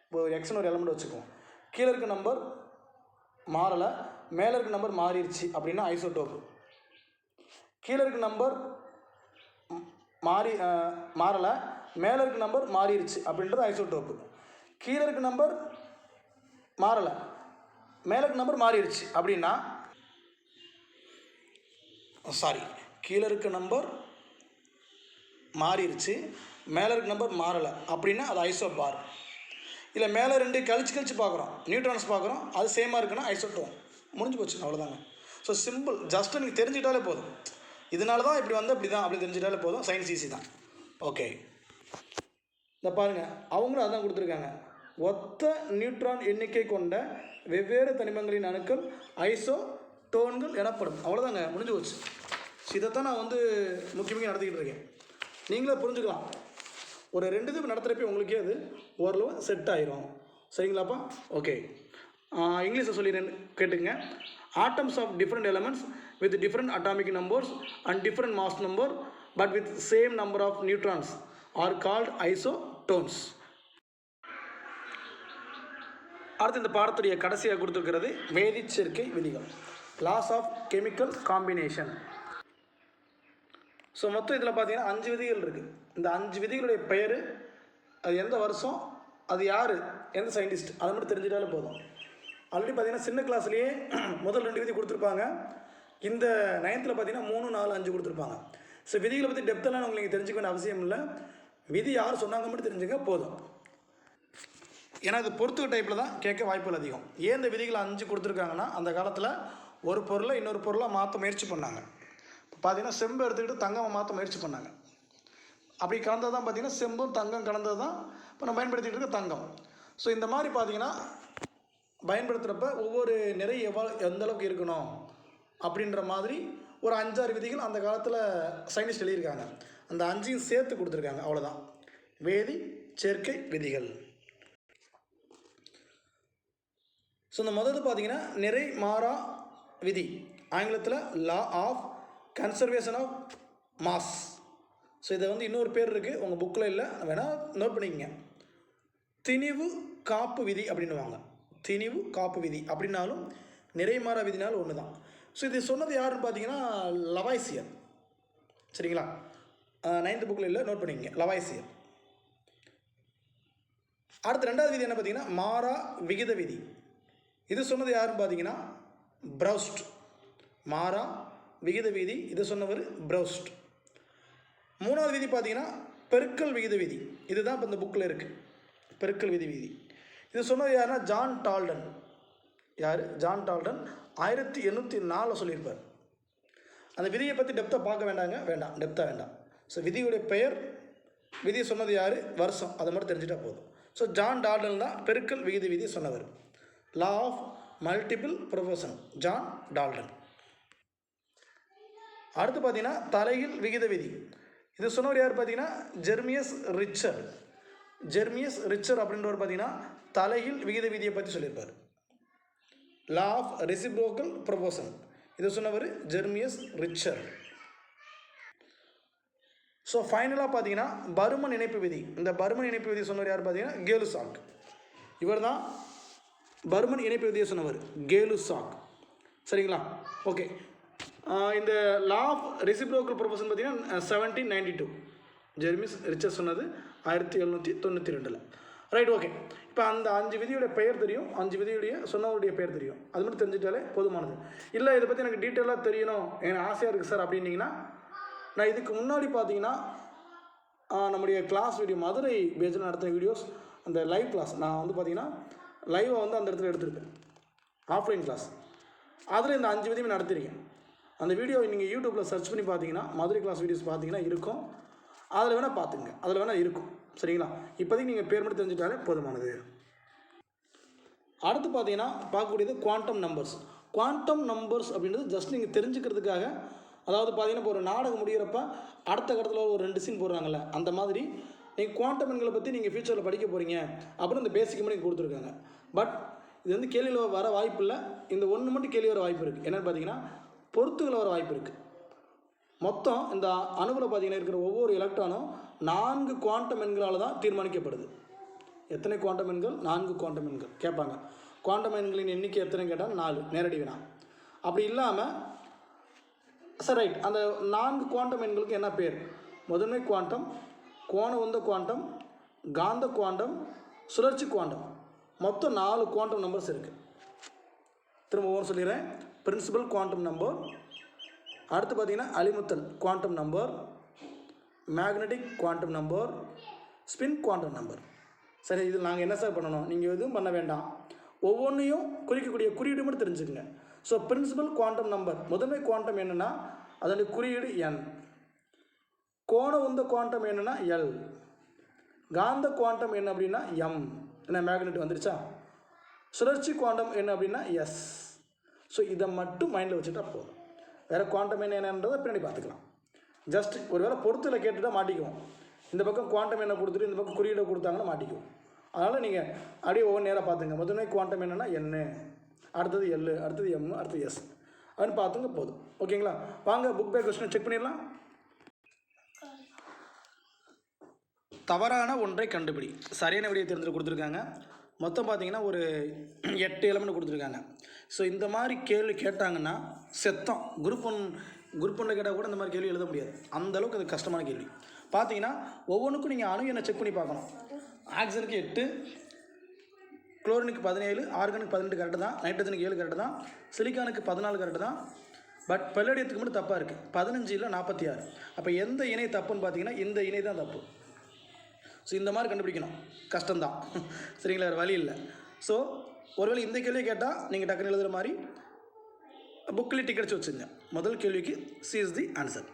S1: இப்போ எக்ஸ்னு ஒரு எலமெண்ட் வச்சுக்குவோம். கீழே இருக்க நம்பர் மாறலை, மேலே இருக்க நம்பர் மாறிடுச்சு அப்படின்னா ஐசோடோப்பு. கீழே இருக்க நம்பர் மாறலை, மேலே இருக்க நம்பர் மாறிடுச்சு அப்படின்றது ஐசோடோப்பு. கீழே இருக்க நம்பர் மாறலை, மேலே இருக்க நம்பர் மாறிடுச்சு அப்படின்னா கீழே இருக்க நம்பர் மாறிடுச்சு, மேலே இருக்க நம்பர் மாறலை அப்படின்னா அது ஐசோபார். இல்லை மேலே ரெண்டு கழிச்சு பார்க்குறோம், நியூட்ரான்ஸ் பார்க்குறோம், அது சேமாக இருக்குன்னா ஐசோடோன். முடிஞ்சு போச்சு, அவ்வளோதாங்க. ஸோ சிம்பிள், ஜஸ்ட்டு நீங்கள் தெரிஞ்சுக்கிட்டாலே போதும். இதனால தான் இப்படி வந்து அப்படி தான் அப்படி தெரிஞ்சுட்டாலே போதும். சயின்ஸ் ஈஸி தான். ஓகே, இந்த பாருங்கள், அவங்களும் அதான் கொடுத்துருக்காங்க. ஒத்த நியூட்ரான் எண்ணிக்கை கொண்ட வெவ்வேறு தனிமங்களின் அணுக்கள் ஐசோடோன்கள் எனப்படும். அவ்வளோதாங்க, முடிஞ்சு போச்சு. இதைத்தான் நான் வந்து முக்கியமாக நடத்திக்கிட்டு இருக்கேன். நீங்களே புரிஞ்சுக்கலாம். ஒரு 2 இது நடத்துகிறப்ப உங்களுக்கே அது ஓரளவு செட் ஆயிரும். சரிங்களாப்பா? ஓகே, இங்கிலீஷில் சொல்லிடுறேன், கேட்டுங்க. Atoms of different elements with different atomic numbers and different mass number but with same number of neutrons are called isotones. அடுத்து இந்த பாடத்துடைய கடைசியாக கொடுத்துருக்கிறது வேதிச் சேர்க்கை விதிகள், laws of chemical combination. So மொத்தம் இதில் பார்த்தீங்கன்னா 5 விதிகள் இருக்குது. இந்த 5 விதிகளுடைய பெயர், அது எந்த வருஷம், அது யார், எந்த சயின்டிஸ்ட், அதை மட்டும் தெரிஞ்சுட்டாலே போதும். ஆல்ரெடி பார்த்தீங்கன்னா சின்ன கிளாஸ்லேயே முதல் 2 விதி கொடுத்துருப்பாங்க. இந்த 9th பார்த்தீங்கன்னா 3, 4, 5 கொடுத்துருப்பாங்க. ஸோ விதிகளை பற்றி டெப்த்தெல்லாம் உங்களுக்கு தெரிஞ்சுக்க வேண்டிய அவசியம் இல்லை. விதி யார் சொன்னாங்க மட்டும் தெரிஞ்சுக்க போதும். ஏன்னா இது பொறுத்துக்க டைப்பில் தான் கேட்க வாய்ப்புகள் அதிகம். ஏன் இந்த விதிகளை 5 கொடுத்துருக்காங்கன்னா, அந்த காலத்தில் ஒரு பொருளை இன்னொரு பொருளாக மாற்ற முயற்சி பண்ணாங்க. இப்போ பார்த்தீங்கன்னா செம்பு எடுத்துக்கிட்டு தங்கமாக மாற்ற முயற்சி பண்ணாங்க. அப்படி கலந்தது தான் பார்த்தீங்கன்னா செம்பும் தங்கம் கலந்தது தான் இப்போ நம்ம பயன்படுத்திகிட்டு இருக்க தங்கம். ஸோ இந்த மாதிரி பார்த்தீங்கன்னா பயன்படுத்துகிறப்ப ஒவ்வொரு நிறை எந்த அளவுக்கு இருக்கணும் அப்படின்ற மாதிரி ஒரு 5-6 விதிகள் அந்த காலத்தில் சயின்டிஸ்ட் எழுதியிருக்காங்க. அந்த 5ஐயும் சேர்த்து கொடுத்துருக்காங்க. அவ்வளோதான் வேதி சேர்க்கை விதிகள். ஸோ இந்த முதல்ல பார்த்தீங்கன்னா நிறை மாறா விதி, ஆங்கிலத்தில் law of conservation of mass. So இதை வந்து இன்னொரு பேர் இருக்குது, உங்கள் புக்கில் இல்லை, வேணால் நோட் பண்ணிக்கங்க. திணிவு காப்பு விதி அப்படின்னுவாங்க. திணிவு காப்பு விதி அப்படின்னாலும் நிறைமாறா விதினாலும் ஒன்று தான். ஸோ இது சொன்னது யாருன்னு பார்த்தீங்கன்னா லவாய்சியர். சரிங்களா? 9th புக்கில் இல்லை, நோட் பண்ணிக்கங்க, லவாய்சியர். அடுத்து 2வது விதி என்ன பார்த்தீங்கன்னா மாறா விகித விதி. இது சொன்னது யாருன்னு பார்த்தீங்கன்னா ப்ரௌஸ்ட். மாறா விகித விதி, இது சொன்னவர் ப்ரௌஸ்ட். 3வது விதி பார்த்தீங்கன்னா பெருக்கல் விகித விதி. இதுதான் இப்போ இந்த புக்கில் இருக்குது, பெருக்கல் விதி. இது சொன்னது யாருன்னா ஜான் டால்டன். யார்? ஜான் டால்டன் 1804 சொல்லியிருப்பார். அந்த விதியை பற்றி டெப்த்தாக பார்க்க வேண்டாம், டெப்த்தாக வேண்டாம். ஸோ விதியுடைய பெயர், விதி சொன்னது யார், வருஷம், அதை மட்டும் தெரிஞ்சுட்டா போதும். ஸோ ஜான் டால்டன் தான் பெருக்கல் விகித விதி சொன்னவர். Law of multiple proportion, John Dalton. அடுத்து பார்த்தீங்கன்னா தலைகீழ் விகித விதி. இது சொன்னவர் யார் பார்த்தீங்கன்னா ஜெர்மியஸ் ரிச்சர். ஜெர்மியஸ் ரிச்சர் அப்படின்றவர் பார்த்தீங்கன்னா தலைகீழ் விகித விதியை பற்றி சொல்லியிருப்பார். லா ஆஃப் ரெசிப்ரோக்கல் ப்ரொபோர்ஷன், இது சொன்னவர் ஜெர்மியஸ் ரிச்சர். ஸோ ஃபைனலாக பார்த்தீங்கன்னா பருமன் இணைப்பு விதி. இந்த பருமன் இணைப்பு விதி சொன்னவர் யார் பார்த்தீங்கன்னா கேலுசாக். இவர் தான் பருமன் இணைப்பு விதியை சொன்னவர், கேலுசாக். சரிங்களா? ஓகே, இந்த லா ஆஃப் ரெசிப்ரோக்கல் ப்ரொபோர்ஷன் பார்த்தீங்கன்னா 1792 ஜெர்மியஸ் ரிச்சர் சொன்னது 1792. Right, okay. இப்போ அந்த 5 விதியுடைய பெயர் தெரியும், 5 விதியுடைய சொன்னவருடைய பெயர் தெரியும், அது மட்டும் தெரிஞ்சுட்டாலே போதுமானது. இல்லை இதை பற்றி எனக்கு டீட்டெயிலாக தெரியணும், எனக்கு ஆசையாக இருக்குது சார் அப்படின்னீங்கன்னா, நான் இதுக்கு முன்னாடி பார்த்தீங்கன்னா நம்முடைய கிளாஸ் வீடியோ மதுரை பேஜில் நடத்தின வீடியோஸ், அந்த லைவ் கிளாஸ் நான் வந்து பார்த்தீங்கன்னா லைவாக வந்து அந்த இடத்துல எடுத்திருக்கேன், ஆஃப்லைன் கிளாஸ். அதில் இந்த 5 விதியுமே நடத்திருக்கேன். அந்த வீடியோ நீங்கள் யூடியூப்பில் சர்ச் பண்ணி பார்த்தீங்கன்னா மதுரை கிளாஸ் வீடியோஸ் பார்த்தீங்கன்னா இருக்கும், அதில் வேணால் பார்த்துங்க, அதில் வேணால் இருக்கும். சரிங்களா? இப்போதைக்கு நீங்கள் பேர் மட்டும் தெரிஞ்சுட்டாலே போதுமானது. அடுத்து பார்த்தீங்கன்னா பார்க்கக்கூடியது குவாண்டம் நம்பர்ஸ். குவாண்டம் நம்பர்ஸ் அப்படின்றது ஜஸ்ட் நீங்கள் தெரிஞ்சுக்கிறதுக்காக, அதாவது பார்த்தீங்கன்னா இப்போ ஒரு நாடகம் முடிகிறப்ப அடுத்த கட்டத்தில் ஒரு 2 சீன் போடுறாங்கல்ல, அந்த மாதிரி நீங்கள் குவாண்டம் எண்களை பற்றி நீங்கள் ஃபியூச்சரில் படிக்க போகிறீங்க அப்படின்னு இந்த பேசிக் மட்டும் கொடுத்துருக்காங்க. பட் இது வந்து கேள்வியில் வர வாய்ப்பு இல்லை. இந்த ஒன்று மட்டும் கேள்வி வர வாய்ப்பு இருக்குது. என்னென்னு பார்த்தீங்கன்னா பொறுத்துகளை வர வாய்ப்பு இருக்குது. மொத்தம் இந்த அணுவில் பார்த்தீங்கன்னா இருக்கிற ஒவ்வொரு எலக்ட்ரானும் 4 குவாண்டம் எண்களால் தான் தீர்மானிக்கப்படுது. எத்தனை குவாண்டம் எண்கள்? 4 குவாண்டம் எண்கள் கேட்பாங்க. குவாண்டம் எண்களின் எண்ணிக்கை எத்தனை கேட்டால் 4, நேரடி வினா. அப்படி இல்லாமல் சார் ரைட், அந்த 4 குவாண்டம் எண்களுக்கு என்ன பேர்? முதன்மை குவாண்டம், கோண உந்த குவாண்டம், காந்த குவாண்டம், சுழற்சி குவாண்டம். மொத்தம் 4 குவாண்டம் நம்பர்ஸ் இருக்குது. திரும்ப ஒவ்வொரு சொல்லிடுறேன். பிரின்சிபல் குவாண்டம் நம்பர், அடுத்து பார்த்தீங்கன்னா azimuthal quantum number, magnetic quantum number, spin quantum number. சரி, இதில் நாங்கள் என்ன சார் பண்ணணும்? நீங்கள் எதுவும் பண்ண வேண்டாம், ஒவ்வொன்றையும் குறிக்கக்கூடிய குறியீடு மட்டும் தெரிஞ்சுக்கங்க. ஸோ பிரின்சிபல் குவாண்டம் நம்பர், முதன்மை குவாண்டம் என்னென்னா அதனுடைய குறியீடு என். கோண உந்த குவாண்டம் என்னென்னா எல். காந்த குவாண்டம் என்ன அப்படின்னா எம். என்ன மேக்னெட் வந்துருச்சா? சுழற்சி குவாண்டம் என்ன அப்படின்னா எஸ். ஸோ இதை மட்டும் மைண்டில் வச்சுட்டா போதும். வேறு குவாண்டம் என்னன்றதை பின்னாடி பார்த்துக்கலாம். ஜஸ்ட் ஒரு வேளை பொறுத்தில் கேட்டுட்டா மாட்டிக்குவோம். இந்த பக்கம் குவாண்டம் என்ன கொடுத்துட்டு இந்த பக்கம் குறியீடை கொடுத்தாங்கன்னா மாட்டிக்குவோம். அதனால் நீங்கள் அப்படியே ஒவ்வொரு நேராக பார்த்துங்க. முதன்மை குவாண்டம் என்னென்னா என்னு, அடுத்தது எல், அடுத்தது எம், அடுத்தது எஸ் அப்படின்னு பார்த்துங்க போதும். ஓகேங்களா? வாங்க புக் பேக் கொஸ்டினை செக் பண்ணிடலாம். தவறான ஒன்றை கண்டுபிடி. சரியான விடையை தேர்ந்தெடுத்து கொடுத்துருக்காங்க. மொத்தம் பார்த்தீங்கன்னா ஒரு 8 எலமெண்ட் கொடுத்துருக்காங்க. ஸோ இந்த மாதிரி கேள்வி கேட்டாங்கன்னா செத்தம். குரூப் ஒன்றில் கேட்டால் கூட இந்த மாதிரி கேள்வி எழுத முடியாது. அந்தளவுக்கு அது கஷ்டமான கேள்வி. பார்த்தீங்கன்னா ஒவ்வொன்றுக்கும் நீங்கள் அணு எண்ணை செக் பண்ணி பார்க்கணும். ஆக்சிஜனுக்கு 8, குளோரினுக்கு 17, ஆர்கானுக்கு 18 கரெக்டு தான், நைட்ரஜனுக்கு 7 கரெக்டு தான், சிலிக்கானுக்கு 14 கரெக்டு தான். பட் பெல்லடியத்துக்கு மட்டும் தப்பாக இருக்குது. 15 இல்லை 46. அப்போ எந்த இணை தப்புன்னு பார்த்தீங்கன்னா இந்த இணை தான் தப்பு. ஸோ இந்த மாதிரி கண்டுபிடிக்கணும், கஷ்டம்தான். சரிங்களா? வேறு வழி இல்லை. ஸோ ஒருவேளை இந்த கேள்வியை கேட்டால் நீங்கள் டக்குன்னு எழுதுகிற மாதிரி புக்கில் டிக்கெட்ஸ் வச்சுங்க. முதல் கேள்விக்கு C is the answer.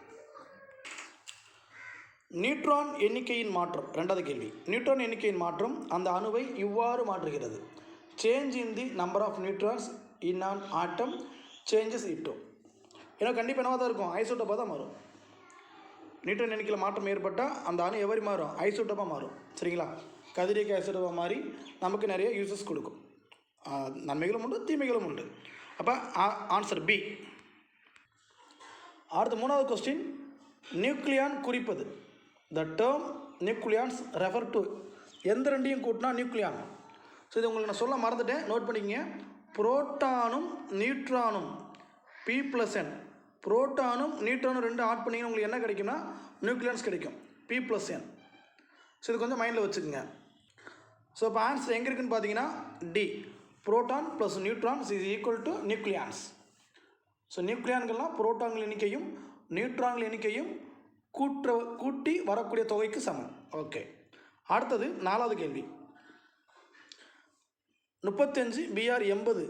S1: Neutron எண்ணிக்கையின் மாற்றம். ரெண்டாவது கேள்வி, நியூட்ரான் எண்ணிக்கையின் மாற்றம் அந்த அணுவை இவ்வாறு மாற்றுகிறது. Change in the number of neutrons in an atom changes இட்டோ. ஏன்னா கண்டிப்பாக என்னவாக தான் இருக்கும், ஐசோட்டோப்பாக தான் மாறும். நியூட்ரான் எண்ணிக்கையில் மாற்றம் ஏற்பட்டால் அந்த அணு எவ்வாறு மாறும்? ஐசோட்டோப்பாக மாறும். சரிங்களா? கதிரியக்க ஐசோட்டோப்பாக மாறி நமக்கு நிறைய யூசஸ் கொடுக்கும். நன்மைகளும் உண்டு, தீமைகளும் உண்டு. அப்போ ஆன்சர் பி. அடுத்த மூணாவது கொஸ்டின், நியூக்ளியான் குறிப்பது. The term nucleons refer to. எந்த ரெண்டையும் கூட்டினா நியூக்ளியான். ஸோ இது உங்களுக்கு நான் சொல்ல மறந்துட்டேன், நோட் பண்ணிக்கங்க. புரோட்டானும் நியூட்ரானும் P+N. புரோட்டானும் நியூட்ரானும் ரெண்டு ஆட் பண்ணிங்கன்னா உங்களுக்கு என்ன கிடைக்கும்னா நியூக்ளியான்ஸ் கிடைக்கும், P+N. ஸோ இது கொஞ்சம் மைண்டில் வச்சுக்கோங்க. ஸோ இப்போ ஆன்சர் எங்கே இருக்குன்னு பார்த்தீங்கன்னா D. Proton plus neutrons is equal to nucleons. So நியூக்ளியான்கள்லாம் புரோட்டான்கள் எண்ணிக்கையும் நியூட்ரான்கள் எண்ணிக்கையும் கூட்டி வரக்கூடிய தொகைக்கு சமம். ஓகே, அடுத்தது நாலாவது கேள்வி. 35 Br 80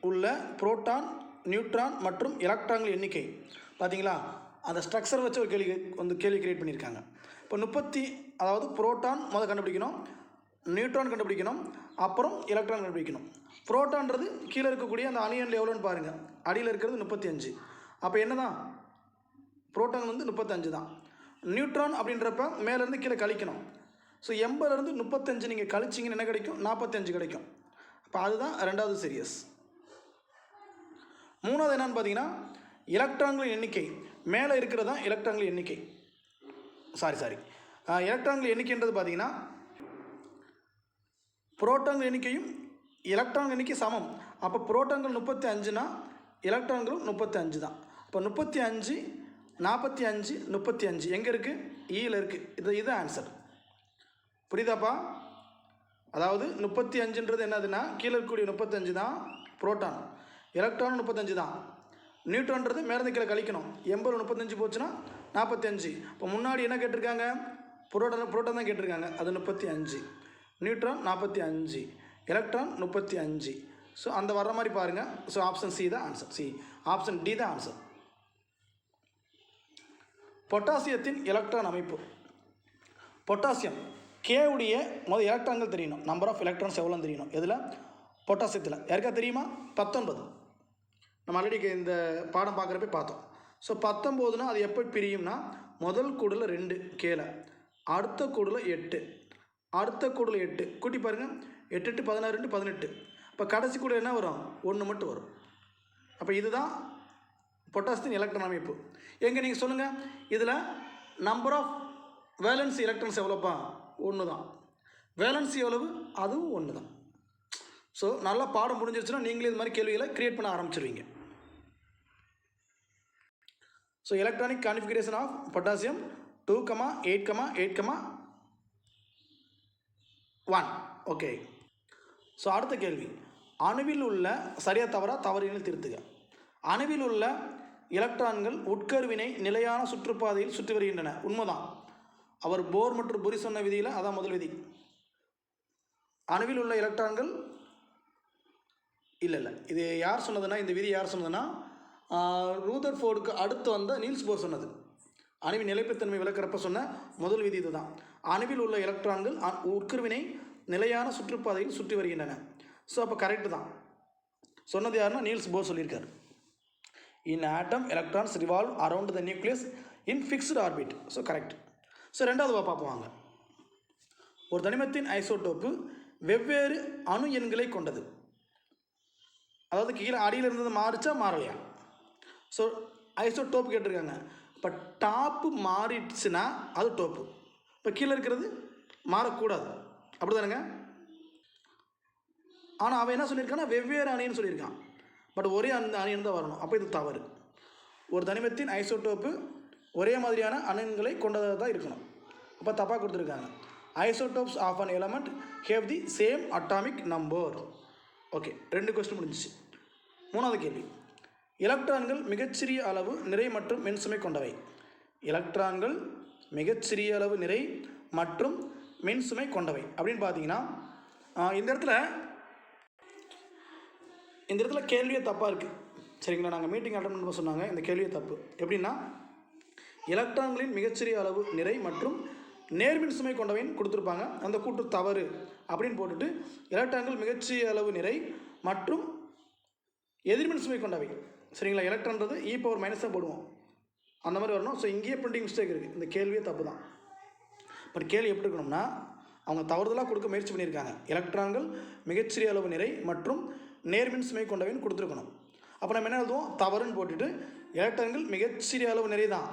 S1: உள்ள புரோட்டான், நியூட்ரான் மற்றும் எலக்ட்ரான்கள் எண்ணிக்கை பார்த்தீங்களா? அந்த ஸ்ட்ரக்சர் வச்சு ஒரு கேள்வி கிரியேட் பண்ணியிருக்காங்க. இப்போ அதாவது புரோட்டான் முதல் கண்டுபிடிக்கணும், நியூட்ரான் கண்டுபிடிக்கணும், அப்புறம் எலக்ட்ரான் கண்டுபிடிக்கணும். புரோட்டான்றது கீழே இருக்கக்கூடிய அந்த அணியன்ல எவ்வளோன்னு பாருங்கள், அடியில் இருக்கிறது 35. அப்போ என்ன தான் புரோட்டான் 35 தான். நியூட்ரான் அப்படின்றப்ப மேலேருந்து கீழே கழிக்கணும். ஸோ 80லேருந்து 35 நீங்கள் கழிச்சிங்கன்னு என்ன கிடைக்கும்? 45 கிடைக்கும். அப்போ அதுதான் ரெண்டாவது சீரியஸ். மூணாவது என்னன்னு பார்த்தீங்கன்னா எலக்ட்ரான்களின் எண்ணிக்கை. மேலே இருக்கிறது தான் எலக்ட்ரான்களின் எண்ணிக்கை. எலக்ட்ரான்கள் எண்ணிக்கைன்றது பார்த்தீங்கன்னா புரோட்டான்கள் எண்ணிக்கையும் எலக்ட்ரான்கள் எண்ணிக்கை சமம். அப்போ புரோட்டான்கள் 35னா எலக்ட்ரான்களும் 35 தான். அப்போ 35, 45, 35 எங்கே இருக்குது? ஈயில் இருக்குது. இது ஆன்சர். புரியுதாப்பா? அதாவது 35ன்றது என்னதுன்னா கீழே இருக்கக்கூடிய 35 தான் புரோட்டான், எலக்ட்ரான் 35 தான். நியூட்ரான்றது மேலே கீழே கழிக்கணும். 80 35 போச்சுன்னா 45. இப்போ முன்னாடி என்ன கேட்டிருக்காங்க? புரோட்டான் தான் கேட்டிருக்காங்க, அது 35. Neutron 45, electron 35. ஸோ அந்த வர்ற மாதிரி பாருங்கள். ஸோ ஆப்ஷன் சி தான் ஆன்சர். ஆப்ஷன் டி தான் ஆன்சர். பொட்டாசியத்தின் எலக்ட்ரான் அமைப்பு. பொட்டாசியம் K உடைய முதல் எலக்ட்ரான்கள் தெரியணும், நம்பர் ஆஃப் எலக்ட்ரான்ஸ் எவ்வளோன்னு தெரியணும். இதில் பொட்டாசியத்தில் யாருக்கா தெரியுமா? 19. நம்ம ஆல்ரெடி இந்த பாடம் பார்க்குறப்ப பார்த்தோம். ஸோ 19னா அது எப்போ பிரியும்னா முதல் கூடில் 2 கீழே, அடுத்த கூடில் 8, அடுத்த கூடில் 8 கூட்டி பாருங்கள், 8 8 16 2 18. இப்போ கடைசி கூட என்ன வரும்? 1 மட்டும் வரும். அப்போ இதுதான் பொட்டாசியத்தின் எலக்ட்ரான் அமைப்பு. எங்கே நீங்கள் சொல்லுங்கள், இதில் நம்பர் ஆஃப் வேலன்சி எலக்ட்ரான்ஸ் எவ்வளோப்பா? 1 தான். வேலன்சி எவ்வளவு? அதுவும் 1 தான். ஸோ நல்லா பாடம் முடிஞ்சிருச்சுன்னா நீங்களே இது மாதிரி கேள்விகளை கிரியேட் பண்ண ஆரம்பிச்சிருவீங்க. So electronic configuration of potassium 2,8,8,1. Okay. So அடுத்த கேள்வி, அணுவில் உள்ள சரியாக தவறா தவறினில் திருத்துக. அணுவில் உள்ள எலக்ட்ரான்கள் உட்கருவினை நிலையான சுற்றுப்பாதையில் சுற்றி வருகின்றன. உண்மைதான். அவர் போர் மற்றும் புரி சொன்ன விதியில் அதான் முதல் விதி. அணுவில் உள்ள எலக்ட்ரான்கள் இல்லை இது யார் சொன்னதுன்னா, இந்த விதி யார் சொன்னதுன்னா ரூதர்ஃபோர்டுக்கு அடுத்து வந்த நீல்ஸ் போர் சொன்னது. அணுவின் நிலைப்புத்தன்மை விளக்கிறப்ப சொன்ன முதல் விதி இதுதான். அணுவில் உள்ள எலக்ட்ரான்கள் உட்கருவினை நிலையான சுற்றுப்பாதையில் சுற்றி வருகின்றன. ஸோ அப்போ கரெக்டு தான். சொன்னது யாருன்னா நீல்ஸ் போர் சொல்லியிருக்காரு. In atom electrons revolve around the nucleus in fixed orbit. So correct. So ரெண்டாவது பார்ப்போம் வாங்க. ஒரு தனிமத்தின் ஐசோடோப்பு வெவ்வேறு அணு எண்களை கொண்டது. அதாவது கீழே அடியில் இருந்தது மாறிச்சா மாறலையா? ஸோ ஐசோடோப்பு கேட்டிருக்காங்க. இப்போ டாப்பு மாறிடுச்சுன்னா அது டோப்பு. இப்போ கீழே இருக்கிறது மாறக்கூடாது, அப்படி தானுங்க. ஆனால் அவன் என்ன சொல்லியிருக்கான்னா வெவ்வேறு அணின்னு சொல்லியிருக்கான். பட் ஒரே அந்த அணியன் தான் வரணும். அப்போ இது தவறு. ஒரு தனிமத்தின் ஐசோடோப்பு ஒரே மாதிரியான அணுன்களை கொண்டதாக தான் இருக்கணும். அப்போ தப்பாக கொடுத்துருக்காங்க. Isotopes of an element have the same atomic number. Okay, 2 question முடிஞ்சிச்சு. மூணாவது கேள்வி, எலக்ட்ரான்கள் மிகச்சிறிய அளவு நிறை மற்றும் மின்சுமை கொண்டவை. எலக்ட்ரான்கள் மிகச்சிறிய அளவு நிறை மற்றும் மின்சுமை கொண்டவை அப்படின்னு பார்த்தீங்கன்னா இந்த இடத்துல கேள்வியே தப்பாக இருக்குது. சரிங்களா? நாங்கள் மீட்டிங் அட்டன் பண்ண சொன்னாங்க, இந்த கேள்வியே தப்பு. எப்படின்னா எலக்ட்ரான்களின் மிகச்சிறிய அளவு நிறை மற்றும் நேர்மின் சுமை கொண்டவைன்னு கொடுத்துருப்பாங்க. அந்த கூட்டு தவறு அப்படின்னு போட்டுட்டு எலக்ட்ரான்கள் மிகச்சிறிய அளவு நிறை மற்றும் எதிர்மின் சுமை கொண்டவை. சரிங்களா? எலக்ட்ரான்றது e⁻−ஆக போடுவோம், அந்த மாதிரி வரணும். ஸோ இங்கேயே பிரிண்டிங் மிஸ்டேக் இருக்குது. இந்த கேள்வியே தப்பு தான். பட் கேள்வி எப்படி இருக்கணும்னா அவங்க தவறுதலாக கொடுக்க முயற்சி பண்ணியிருக்காங்க. எலக்ட்ரான்கள் மிகச்சிறிய அளவு நிறை மற்றும் நேர்மின் சுமை கொண்டவைன்னு கொடுத்துருக்கணும். அப்போ நம்ம என்ன எழுதுவோம்? தவறுன்னு போட்டுட்டு எலக்ட்ரான்கள் மிகச்சிறிய அளவு நிறை தான்,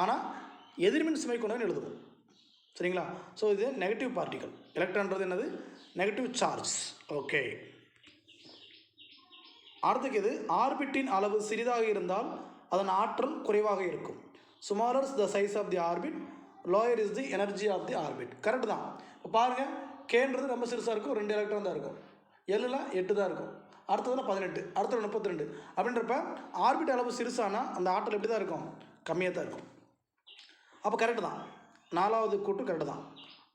S1: ஆனால் எதிர்மின் சுமை கொண்டவைன்னு எழுதுவோம். சரிங்களா? ஸோ இது நெகட்டிவ் பார்ட்டிகல். எலக்ட்ரான்றது என்னது? Negative charge. ஓகே. அடுத்துக்கு இது ஆர்பிட்டின் அளவு சிறிதாக இருந்தால் அதன் ஆற்றல் குறைவாக இருக்கும். Smaller the size of the orbit, lower is the energy of the orbit. Correct தான். இப்போ பாருங்கள், கேன்றது ரொம்ப சிறுசாக இருக்கும், 2 எலக்ட்ரான் தான் இருக்கும். எல்லில் 8 தான் இருக்கும், அடுத்ததில் 18, அடுத்தது 32. அப்படின்றப்ப ஆர்பிட் அளவு சிறுசானா அந்த ஆற்றல் எப்படி தான் இருக்கும்? கம்மியாக தான் இருக்கும். அப்போ கரெக்டு தான். 4வது கூட்டு கரெக்டு தான்.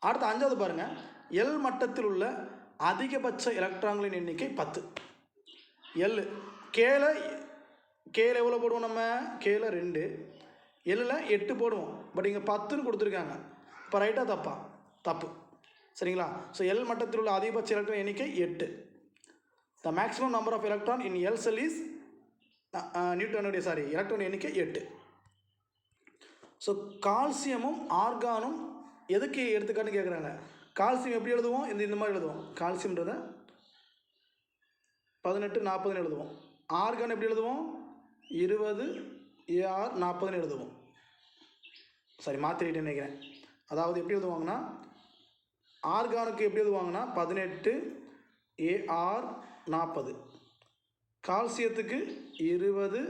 S1: அடுத்து 5வது பாருங்கள், எல் மட்டத்தில் உள்ள அதிகபட்ச எலக்ட்ரான்களின் எண்ணிக்கை 10. எல் கேல எவ்வளோ போடுவோம்? நம்ம கேல 2, எல்லில் 8 போடுவோம். பட் இங்கே 10ன்னு கொடுத்துருக்காங்க. இப்போ ரைட்டாக தப்பா? தப்பு. சரிங்களா? ஸோ எல் மட்டத்தில் உள்ள அதிகபட்ச எலக்ட்ரான் எண்ணிக்கை 8. The maximum number of electron in L shell is electron எண்ணிக்கை 8. ஸோ கால்சியமும் ஆர்கானும் எதுக்கு எடுத்துக்காட்டுன்னு கேட்குறாங்க. கால்சியம் எப்படி எழுதுவோம்? இந்த மாதிரி எழுதுவோம். கால்சியம்ன்றதை 18 40ன்னு எழுதுவோம். ஆர்கான் எப்படி எழுதுவோம்? 20 AR 40ன்னு எழுதுவோம். சரி, மாற்றிட்டு நினைக்கிறேன். அதாவது எப்படி எழுதுவாங்கன்னா ஆர்கானுக்கு எப்படி எழுதுவாங்கன்னா 18 AR 40, கால்சியத்துக்கு 20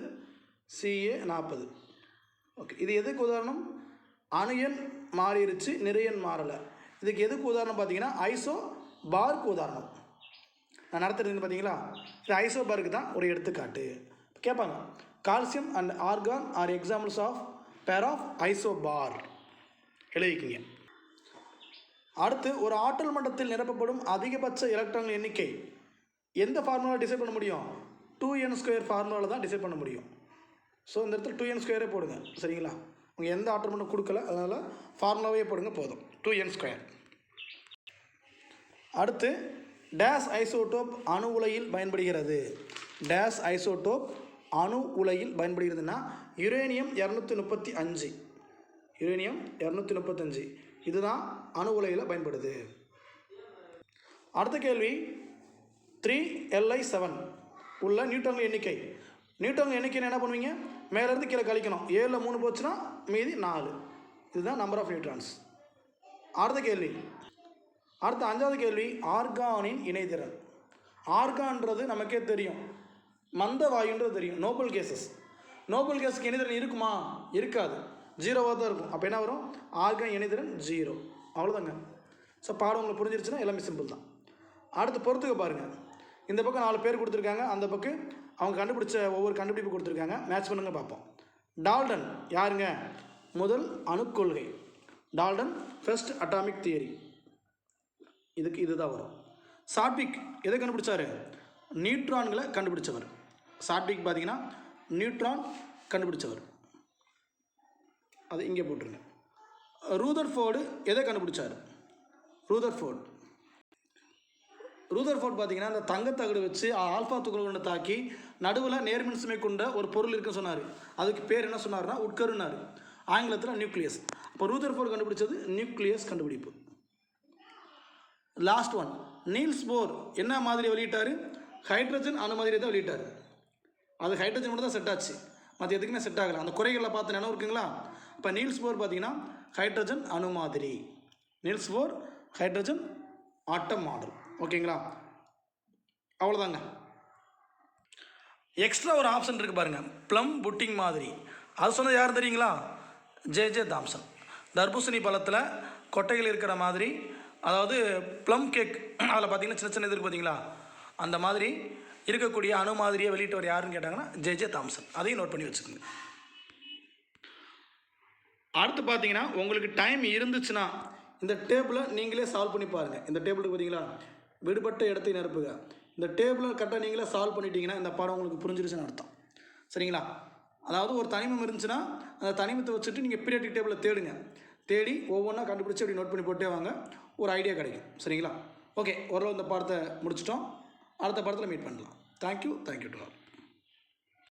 S1: CA 40. ஓகே, இது எதுக்கு உதாரணம்? அணு எண் மாறிடுச்சு, நிறையன் மாறலை. இதுக்கு எதுக்கு உதாரணம் பார்த்தீங்கன்னா ஐசோ பாருக்கு உதாரணம். நான் நடத்துறது பார்த்தீங்களா? இது ஐசோ பாருக்கு தான் ஒரு எடுத்துக்காட்டு. கேட்பாங்க, calcium and argon are examples of pair of isobar. எழுதிக்கிங்க. அடுத்து, ஒரு ஆற்றல் மட்டத்தில் நிரப்பப்படும் அதிகபட்ச எலக்ட்ரான்கள் எண்ணிக்கை எந்த ஃபார்முலா டிசைட் பண்ண முடியும்? 2n² ஃபார்முலாவில் தான் டிசைட் பண்ண முடியும். ஸோ இந்த இடத்துல 2n² போடுங்க. சரிங்களா? உங்கள் எந்த ஆற்றல் மட்டம் கொடுக்கல, அதனால் ஃபார்முலாவே போடுங்க போதும், 2n². அடுத்து, டேஸ் ஐசோடோப் அணு உலையில் பயன்படுகிறது. டேஸ் ஐசோடோப் அணு உலையில் பயன்படுகிறதுனா யுரேனியம் 235. யுரேனியம் 235 இதுதான் அணு உலையில் பயன்படுது. அடுத்த கேள்வி 3Li7 உள்ள நியூட்டன்கள் எண்ணிக்கை. நியூட்டன்கள் எண்ணிக்கைன்னு என்ன பண்ணுவீங்க, மேலேருந்து கீழே கழிக்கணும். 7ல் 3 போச்சுன்னா மீதி 4. இதுதான் நம்பர் ஆஃப் நியூட்ரான்ஸ். அடுத்த கேள்வி, அடுத்த 5வது கேள்வி ஆர்கானின் இணைதிறன். ஆர்கான்றது நமக்கே தெரியும், மந்த வாயுன்றது தெரியும். நோபல் கேஸஸ், நோபல் கேஸுக்கு இணைதிறன் இருக்குமா? இருக்காது, 0வாக தான் இருக்கும். அப்போ என்ன வரும்? ஆர்கான் இணைதிறன் 0. அவ்வளோதாங்க. ஸோ பாடம் உங்களுக்கு புரிஞ்சிருச்சுன்னா எல்லாமே சிம்பிள் தான். அடுத்து பொறுத்துக்க பாருங்கள். இந்த பக்கம் 4 பேர் கொடுத்துருக்காங்க, அந்த பக்கம் அவங்க கண்டுபிடிச்ச ஒவ்வொரு கண்டுபிடிப்பு கொடுத்துருக்காங்க. மேட்ச் பண்ணுங்க பார்ப்போம். டால்டன் யாருங்க? முதல் அணுக்கொள்கை. Dalton first atomic theory. இதுக்கு இதுதான் வரும். சாட்விக் எதை கண்டுபிடிச்சாரு? நியூட்ரான்களை கண்டுபிடிச்சவர். சாட்விக் பார்த்தீங்கன்னா நியூட்ரான் கண்டுபிடிச்சவர். அது இங்கே போட்டுருங்க. ரூதர்ஃபோர்டு எதை கண்டுபிடிச்சார்? ரூதர்ஃபோர்டு பார்த்தீங்கன்னா அந்த தங்கத்தகடு வச்சு ஆல்ஃபா துகள் கொண்டு தாக்கி நடுவில் நேர்மின் சுமை கொண்ட ஒரு பொருள் இருக்குன்னு சொன்னார். அதுக்கு பேர் என்ன சொன்னார்னா உட்கருனார், ஆங்கிலத்தில் நியூக்ளியஸ். அப்போ ரூதர்ஃபோர்டு கண்டுபிடிச்சது நியூக்ளியஸ் கண்டுபிடிப்பு. லாஸ்ட் ஒன், நீல்ஸ் போர் என்ன மாதிரி வெளியிட்டார்? ஹைட்ரஜன் அணு மாதிரி தான் வெளியிட்டார். அது ஹைட்ரஜன் மட்டும் தான் செட் ஆச்சு, மற்ற எதுக்குமே செட் ஆகலை. அந்த குறைகளை பார்த்து நினைவு இருக்குங்களா? இப்போ நீல்ஸ் போர் பார்த்தீங்கன்னா ஹைட்ரஜன் அணு மாதிரி. Niels Bohr hydrogen atom model. ஓகேங்களா? அவ்வளோதாங்க. எக்ஸ்ட்ரா ஒரு ஆப்ஷன் இருக்குது பாருங்கள், ப்ளம் புட்டிங் மாதிரி. அது சொன்னது யார் தெரியுங்களா? J Thomson. தர்பூசணி பழத்தில் கொட்டைகள் இருக்கிற மாதிரி, அதாவது ப்ளம் கேக், அதில் பார்த்தீங்கன்னா சின்ன சின்ன இது இருக்குது பார்த்தீங்களா, அந்த மாதிரி இருக்கக்கூடிய அணு மாதிரியை வெளியிட்டவர் யாருன்னு கேட்டாங்கன்னா ஜே தாம்சன். அதையும் நோட் பண்ணி வச்சுக்கோங்க. அடுத்து பார்த்தீங்கன்னா உங்களுக்கு டைம் இருந்துச்சுன்னா இந்த டேபிளை நீங்களே சால்வ் பண்ணி பாருங்கள். இந்த டேபிளுக்கு பார்த்தீங்களா, விடுபட்ட இடத்தை நிரப்புக. இந்த டேபிளை கரெக்டாக நீங்களே சால்வ் பண்ணிட்டீங்கன்னா இந்த பாடம் உங்களுக்கு புரிஞ்சிருச்சுன்னு அர்த்தம். சரிங்களா? அதாவது ஒரு தனிமம் இருந்துச்சுன்னா அந்த தனிமத்தை வச்சுட்டு நீங்கள் பீரியாடிக் டேபிளை தேடுங்க. தேடி ஒவ்வொன்றா கண்டுபிடிச்சி அப்படி நோட் பண்ணி போட்டே வாங்க, ஒரு ஐடியா கிடைக்கும். சரிங்களா? ஓகே, ஓரளவு இந்த பாடத்தை முடிச்சிட்டோம். அடுத்த பாடத்தில் மீட் பண்ணலாம். Thank you to all.